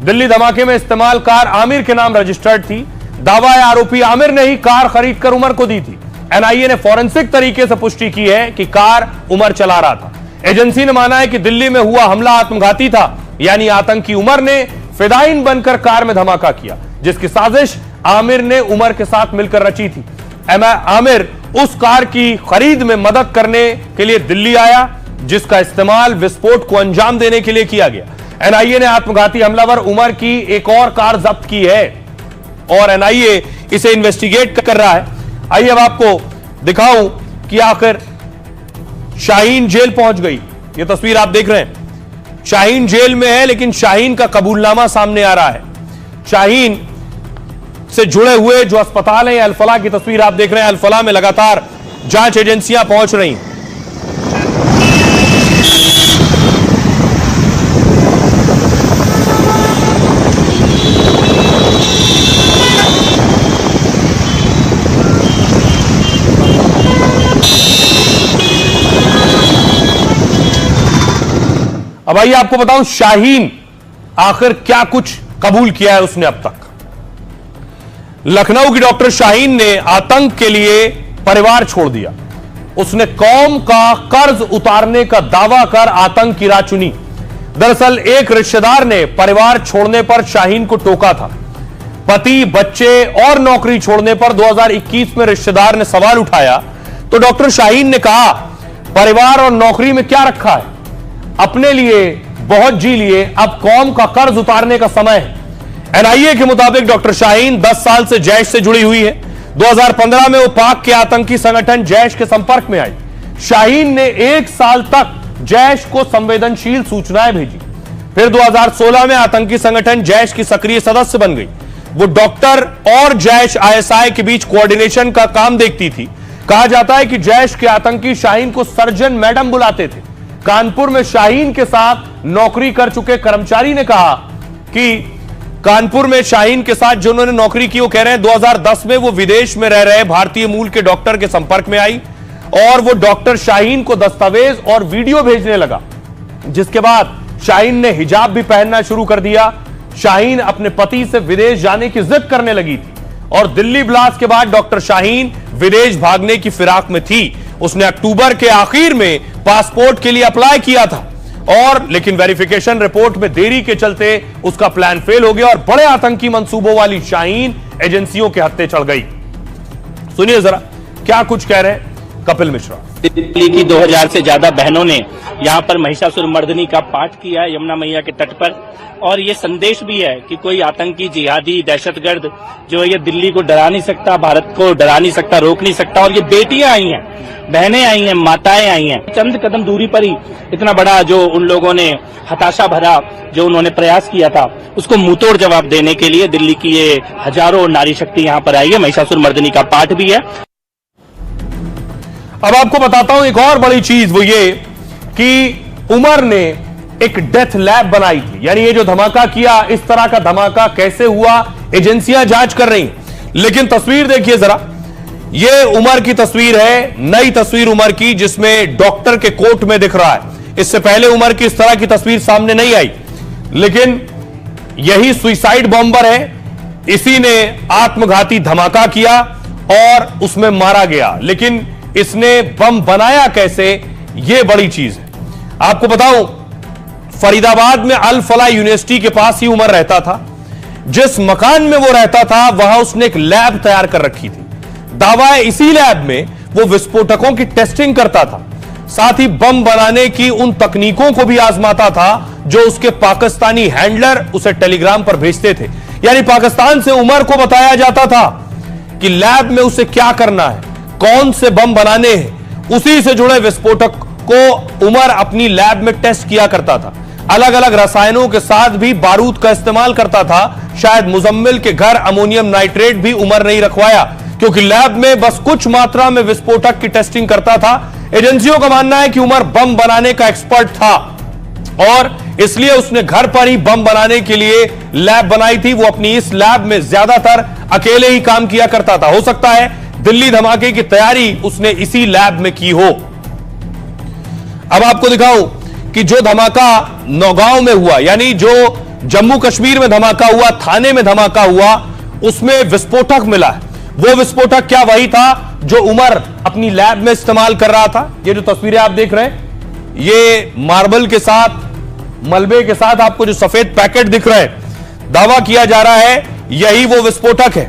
दिल्ली धमाके में इस्तेमाल कार आमिर के नाम रजिस्टर्ड थी। दावा है आरोपी आमिर ने ही कार खरीदकर उमर को दी थी। एनआईए ने फॉरेंसिक तरीके से पुष्टि की है कि कार उमर चला रहा था। एजेंसी ने माना है कि दिल्ली में हुआ हमला आत्मघाती था, यानी आतंकी उमर ने फिदाइन बनकर कार में धमाका किया, जिसकी साजिश आमिर ने उमर के साथ मिलकर रची थी। आमिर उस कार की खरीद में मदद करने के लिए दिल्ली आया जिसका इस्तेमाल विस्फोट को अंजाम देने के लिए किया गया। एनआईए ने आत्मघाती हमलावर उमर की एक और कार जब्त की है और एनआईए इसे इन्वेस्टिगेट कर रहा है। आइए अब आपको दिखाऊं कि आखिर शाहीन जेल पहुंच गई। यह तस्वीर आप देख रहे हैं, शाहीन जेल में है, लेकिन शाहीन का कबूलनामा सामने आ रहा है। शाहीन से जुड़े हुए जो अस्पताल है, अल-फलाह की तस्वीर आप देख रहे हैं। अल-फलाह में लगातार जांच एजेंसियां पहुंच रही हैं। अब आइए आपको बताऊं शाहीन आखिर क्या कुछ कबूल किया है उसने अब तक। लखनऊ की डॉक्टर शाहीन ने आतंक के लिए परिवार छोड़ दिया। उसने कौम का कर्ज उतारने का दावा कर आतंक की राह चुनी। दरअसल एक रिश्तेदार ने परिवार छोड़ने पर शाहीन को टोका था। पति, बच्चे और नौकरी छोड़ने पर 2021 में रिश्तेदार ने सवाल उठाया तो डॉक्टर शाहीन ने कहा, परिवार और नौकरी में क्या रखा है, अपने लिए बहुत जी लिए, अब कौम का कर्ज उतारने का समय है। एनआईए के मुताबिक डॉक्टर शाहीन 10 साल से जैश से जुड़ी हुई है। 2015 में वो पाक के आतंकी संगठन जैश के संपर्क में आई। शाहीन ने 1 साल तक जैश को संवेदनशील सूचनाएं भेजी। फिर 2016 में आतंकी संगठन जैश की सक्रिय सदस्य बन गई। वो डॉक्टर और जैश आईएसआई के बीच कोऑर्डिनेशन का काम देखती थी। कहा जाता है कि जैश के आतंकी शाहीन को सर्जन मैडम बुलाते थे। कानपुर में शाहीन के साथ नौकरी कर चुके कर्मचारी ने कहा कि कानपुर में शाहीन के साथ जो उन्होंने नौकरी की, वो कह रहे हैं 2010 में वो विदेश में रह रहे भारतीय मूल के डॉक्टर के संपर्क में आई और वो डॉक्टर शाहीन को दस्तावेज और वीडियो भेजने लगा, जिसके बाद शाहीन ने हिजाब भी पहनना शुरू कर दिया। शाहीन अपने पति से विदेश जाने की जिद करने लगी थी और दिल्ली ब्लास्ट के बाद डॉक्टर शाहीन विदेश भागने की फिराक में थी। उसने अक्टूबर के आखिर में पासपोर्ट के लिए अप्लाई किया था और लेकिन वेरिफिकेशन रिपोर्ट में देरी के चलते उसका प्लान फेल हो गया और बड़े आतंकी मंसूबों वाली शाहीन एजेंसियों के हत्थे चढ़ गई। सुनिए जरा क्या कुछ कह रहे हैं कपिल मिश्रा। दिल्ली की 2000 से ज्यादा बहनों ने यहाँ पर महिषासुर मर्दनी का पाठ किया है यमुना मैया के तट पर, और ये संदेश भी है कि कोई आतंकी, जिहादी, दहशतगर्द जो है ये दिल्ली को डरा नहीं सकता, भारत को डरा नहीं सकता, रोक नहीं सकता। और ये बेटियां आई हैं, बहनें आई हैं, माताएं आई हैं। चंद कदम दूरी पर ही इतना बड़ा जो उन लोगों ने हताशा भरा जो उन्होंने प्रयास किया था, उसको मुंहतोड़ जवाब देने के लिए दिल्ली की ये हजारों नारी शक्ति यहाँ पर आई है। महिषासुर मर्दनी का पाठ भी है। अब आपको बताता हूं एक और बड़ी चीज, वो ये कि उमर ने एक डेथ लैब बनाई थी। यानी ये जो धमाका किया, इस तरह का धमाका कैसे हुआ, एजेंसियां जांच कर रही। लेकिन तस्वीर देखिए जरा, ये उमर की तस्वीर है, नई तस्वीर उमर की, जिसमें डॉक्टर के कोट में दिख रहा है। इससे पहले उमर की इस तरह की तस्वीर सामने नहीं आई, लेकिन यही सुइसाइड बॉम्बर है। इसी ने आत्मघाती धमाका किया और उसमें मारा गया। लेकिन इसने बम बनाया कैसे, यह बड़ी चीज है। आपको बताऊं, फरीदाबाद में अल-फलाह यूनिवर्सिटी के पास ही उमर रहता था। जिस मकान में वो रहता था वहां उसने एक लैब तैयार कर रखी थी। दावा है इसी लैब में वो विस्फोटकों की टेस्टिंग करता था, साथ ही बम बनाने की उन तकनीकों को भी आजमाता था जो उसके पाकिस्तानी हैंडलर उसे टेलीग्राम पर भेजते थे। यानी पाकिस्तान से उमर को बताया जाता था कि लैब में उसे क्या करना है, कौन से बम बनाने हैं। उसी से जुड़े विस्फोटक को उमर अपनी लैब में टेस्ट किया करता था। अलग अलग रसायनों के साथ भी बारूद का इस्तेमाल करता था। शायद मुजम्मिल के घर अमोनियम नाइट्रेट भी उमर नहीं रखवाया, क्योंकि लैब में बस कुछ मात्रा में विस्फोटक की टेस्टिंग करता था। एजेंसियों का मानना है कि उमर बम बनाने का एक्सपर्ट था और इसलिए उसने घर पर ही बम बनाने के लिए लैब बनाई थी। वो अपनी इस लैब में ज्यादातर अकेले ही काम किया करता था। हो सकता है दिल्ली धमाके की तैयारी उसने इसी लैब में की हो। अब आपको दिखाऊं कि जो धमाका नौगांव में हुआ, यानी जो जम्मू कश्मीर में धमाका हुआ, थाने में धमाका हुआ, उसमें विस्फोटक मिला है। वो विस्फोटक क्या वही था जो उमर अपनी लैब में इस्तेमाल कर रहा था। ये जो तस्वीरें आप देख रहे हैं, ये मार्बल के साथ, मलबे के साथ आपको जो सफेद पैकेट दिख रहे हैं, दावा किया जा रहा है यही वो विस्फोटक है।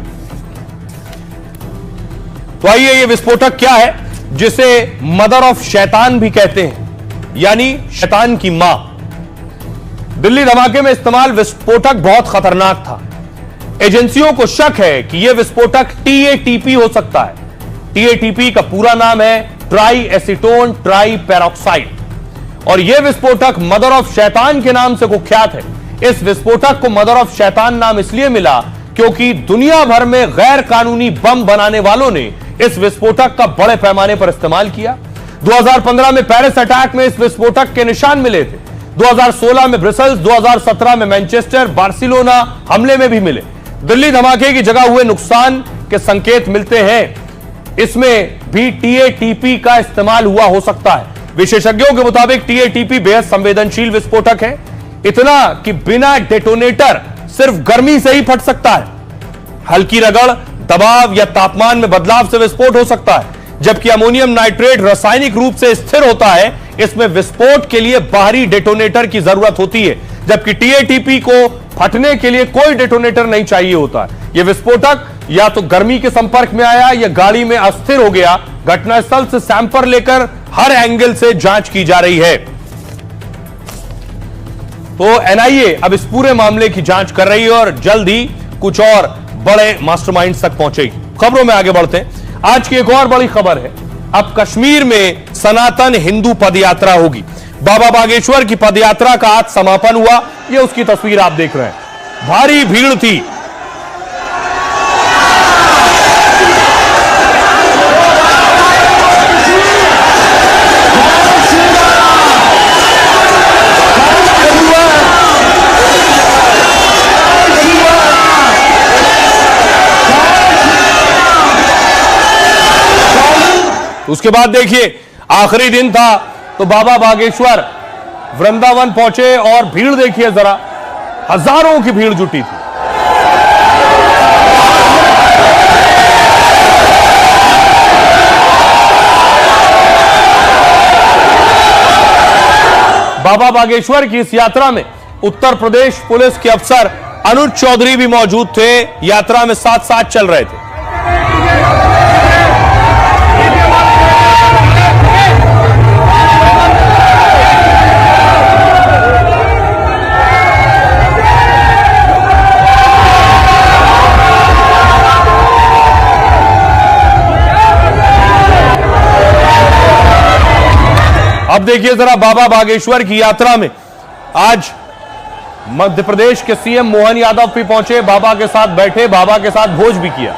तो आइए, ये विस्फोटक क्या है जिसे मदर ऑफ शैतान भी कहते हैं, यानी शैतान की मां। दिल्ली धमाके में इस्तेमाल विस्फोटक बहुत खतरनाक था। एजेंसियों को शक है कि यह विस्फोटक TATP हो सकता है। TATP का पूरा नाम है ट्राई एसीटोन ट्राई पेरोक्साइड। और यह विस्फोटक मदर ऑफ शैतान के नाम से कुख्यात है। इस विस्फोटक को मदर ऑफ शैतान नाम इसलिए मिला क्योंकि दुनिया भर में गैर कानूनी बम बनाने वालों ने इस विस्फोटक का बड़े पैमाने पर इस्तेमाल किया। 2015 में पेरिस अटैक में इस विस्फोटक के निशान मिले थे। 2016 में ब्रसेल्स, 2017 में मैनचेस्टर, बार्सिलोना हमले में भी मिले। दिल्ली धमाके की जगह हुए नुकसान के संकेत मिलते हैं। इसमें भी टीएटीपी का इस्तेमाल हुआ हो सकता है। विशेषज्ञों के मुताबिक टीएटीपी बेहद संवेदनशील विस्फोटक है, इतना कि बिना डेटोनेटर सिर्फ गर्मी से ही फट सकता है। हल्की रगड़, दबाव या तापमान में बदलाव से विस्फोट हो सकता है। जबकि अमोनियम नाइट्रेट रासायनिक रूप से स्थिर होता है, इसमें विस्फोट के लिए बाहरी डेटोनेटर की जरूरत होती है, जबकि टीएटीपी को फटने के लिए कोई डेटोनेटर नहीं चाहिए होता है। यह विस्फोटक या तो गर्मी के संपर्क में आया या गाड़ी में अस्थिर हो गया। घटनास्थल से सैंपल लेकर हर एंगल से जांच की जा रही है। तो एनआईए अब इस पूरे मामले की जांच कर रही है और जल्द ही कुछ और बड़े मास्टरमाइंड्स तक पहुंचेगी। खबरों में आगे बढ़ते हैं। आज की एक और बड़ी खबर है, अब कश्मीर में सनातन हिंदू पदयात्रा होगी। बाबा बागेश्वर की पदयात्रा का आज समापन हुआ। यह उसकी तस्वीर आप देख रहे हैं। भारी भीड़ थी। उसके बाद देखिए, आखिरी दिन था तो बाबा बागेश्वर वृंदावन पहुंचे और भीड़ देखिए जरा, हजारों की भीड़ जुटी थी। बाबा बागेश्वर की इस यात्रा में उत्तर प्रदेश पुलिस के अफसर अनुज चौधरी भी मौजूद थे। यात्रा में साथ साथ चल रहे थे। अब देखिए जरा, बाबा बागेश्वर की यात्रा में आज मध्य प्रदेश के सीएम मोहन यादव भी पहुंचे, बाबा के साथ बैठे, बाबा के साथ भोज भी किया।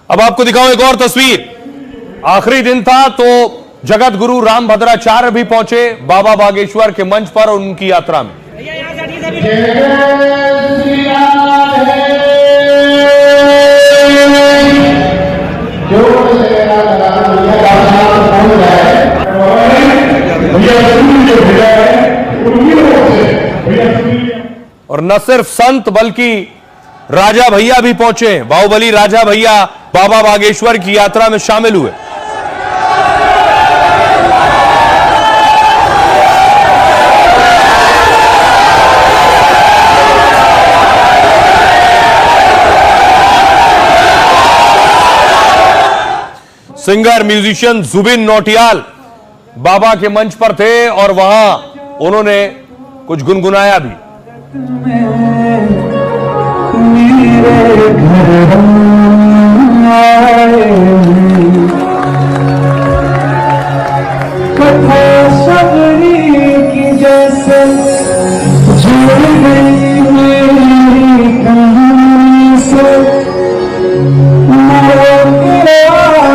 अब आपको दिखाऊं एक और तस्वीर। आखिरी दिन था तो जगत गुरु राम भद्राचार्य भी पहुंचे बाबा बागेश्वर के मंच पर उनकी यात्रा में। और न सिर्फ संत बल्कि राजा भैया भी पहुंचे। बाहुबली राजा भैया बाबा बागेश्वर की यात्रा में शामिल हुए। सिंगर म्यूजिशियन जुबिन नौटियाल बाबा के मंच पर थे और वहां उन्होंने कुछ गुनगुनाया भी। कथा सबरी की जैसे जुड़ गई मेरी कहानी से,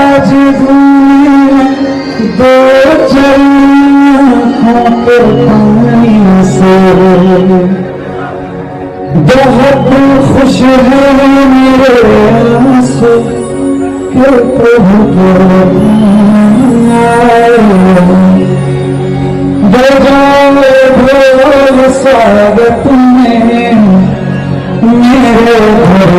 आज दो चरणों के पानी से बहुत खुश है मेरे आंसू के प्रभु भोर स्वागत में मेरे घर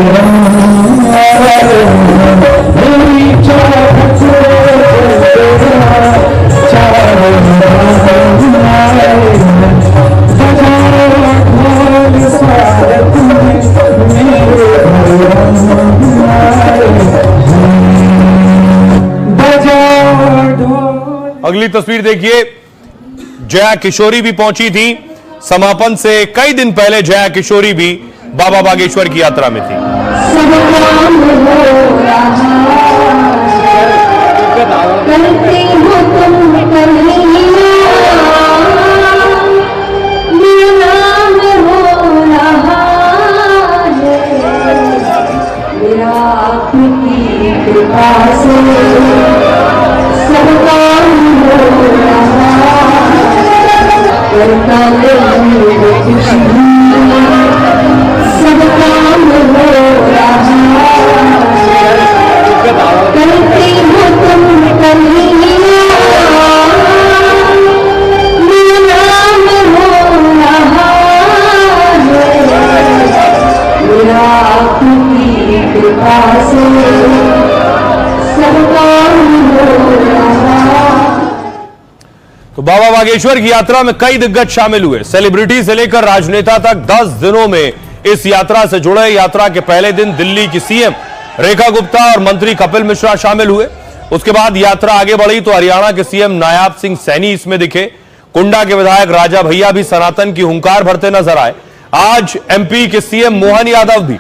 अगली तस्वीर देखिए, जया किशोरी भी पहुंची थी। समापन से कई दिन पहले जया किशोरी भी बाबा बागेश्वर की यात्रा में थी। तो बाबा बागेश्वर की यात्रा में कई दिग्गज शामिल हुए। सेलिब्रिटी से लेकर राजनेता तक 10 दिनों में इस यात्रा से जुड़े। यात्रा के पहले दिन दिल्ली की सीएम रेखा गुप्ता और मंत्री कपिल मिश्रा शामिल हुए। उसके बाद यात्रा आगे बढ़ी तो हरियाणा के सीएम नायाब सिंह सैनी इसमें दिखे। कुंडा के विधायक राजा भैया भी सनातन की हुंकार भरते नजर आए। आज एमपी के सीएम मोहन यादव भी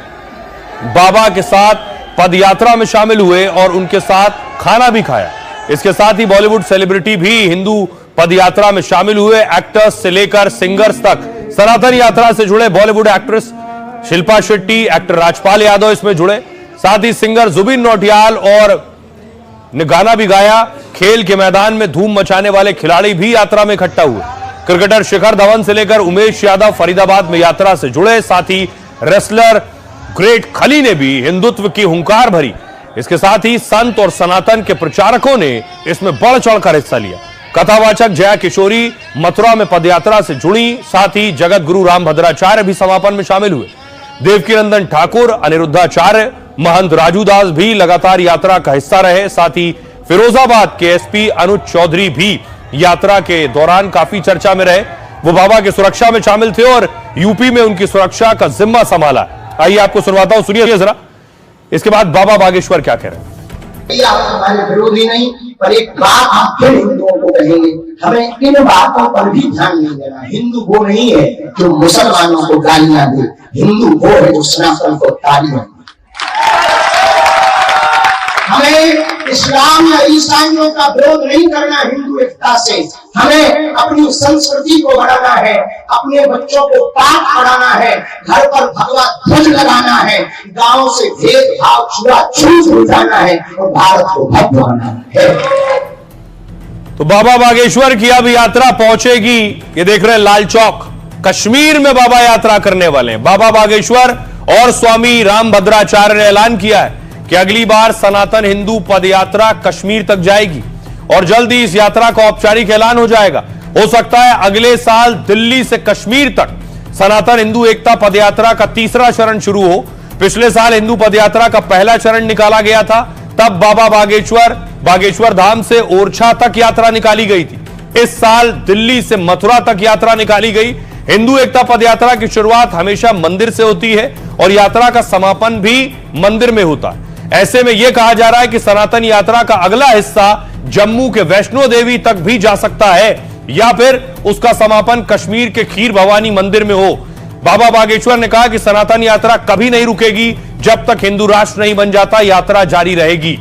बाबा के साथ पदयात्रा में शामिल हुए और उनके साथ खाना भी खाया। इसके साथ ही बॉलीवुड सेलिब्रिटी भी हिंदू पदयात्रा में शामिल हुए। एक्टर्स से लेकर सिंगर्स तक सनातन यात्रा से जुड़े। बॉलीवुड एक्ट्रेस शिल्पा शेट्टी, एक्टर राजपाल यादव इसमें जुड़े। साथ ही सिंगर जुबिन नौटियाल और ने गाना भी गाया। खेल के मैदान में धूम मचाने वाले खिलाड़ी भी यात्रा में इकट्ठा हुए। क्रिकेटर शिखर धवन से लेकर उमेश यादव फरीदाबाद में यात्रा से जुड़े। साथ ही रेसलर ग्रेट खली ने भी हिंदुत्व की हुंकार भरी। इसके साथ ही संत और सनातन के प्रचारकों ने इसमें बढ़ चढ़कर हिस्सा लिया। कथावाचक जया किशोरी मथुरा में पदयात्रा से जुड़ी। साथ ही जगत गुरु रामभद्राचार्य भी समापन में शामिल हुए। देवकी नंदन ठाकुर, अनिरुद्धाचार्य, महंत राजू दास भी लगातार यात्रा का हिस्सा रहे। साथ ही फिरोजाबाद के एसपी अनुज चौधरी भी यात्रा के दौरान काफी चर्चा में रहे। वो बाबा की सुरक्षा में शामिल थे और यूपी में उनकी सुरक्षा का जिम्मा संभाला। आइए आपको सुनवाता हूं, सुनिए जरा। इसके बाद बाबा बागेश्वर क्या कह रहे हैं। आप हमारे विरोधी नहीं, पर एक बात आप फिर हिंदुओं को कहेंगे, हमें इन बातों पर भी ध्यान नहीं देना। हिंदू वो नहीं है जो मुसलमानों को गालियां दे, हिंदू वो है जो सनातन को तालियां दे। हमें इस्लाम या ईसाइयों का विरोध नहीं करना हिंदू एकता से। हमें अपनी संस्कृति को बढ़ाना है, अपने बच्चों को पाठ पढ़ाना है, घर पर भगवा ध्वज लगाना है, गांव से भेदभाव छूछूत मिटाना है और भारत को भव्य बनाना है। तो बाबा बागेश्वर की अब यात्रा पहुंचेगी, ये देख रहे हैं लाल चौक कश्मीर में बाबा यात्रा करने वाले हैं। बाबा बागेश्वर और स्वामी रामभद्राचार्य ने ऐलान किया है कि अगली बार सनातन हिंदू पदयात्रा कश्मीर तक जाएगी और जल्द ही इस यात्रा का औपचारिक ऐलान हो जाएगा। हो सकता है अगले साल दिल्ली से कश्मीर तक सनातन हिंदू एकता पदयात्रा का तीसरा चरण शुरू हो। पिछले साल हिंदू पदयात्रा का पहला चरण निकाला गया था, तब बाबा बागेश्वर धाम से ओरछा तक यात्रा निकाली गई थी। इस साल दिल्ली से मथुरा तक यात्रा निकाली गई। हिंदू एकता पदयात्रा की शुरुआत हमेशा मंदिर से होती है और यात्रा का समापन भी मंदिर में होता है। ऐसे में यह कहा जा रहा है कि सनातन यात्रा का अगला हिस्सा जम्मू के वैष्णो देवी तक भी जा सकता है या फिर उसका समापन कश्मीर के खीर भवानी मंदिर में हो। बाबा बागेश्वर ने कहा कि सनातन यात्रा कभी नहीं रुकेगी जब तक हिंदू राष्ट्र नहीं बन जाता, यात्रा जारी रहेगी।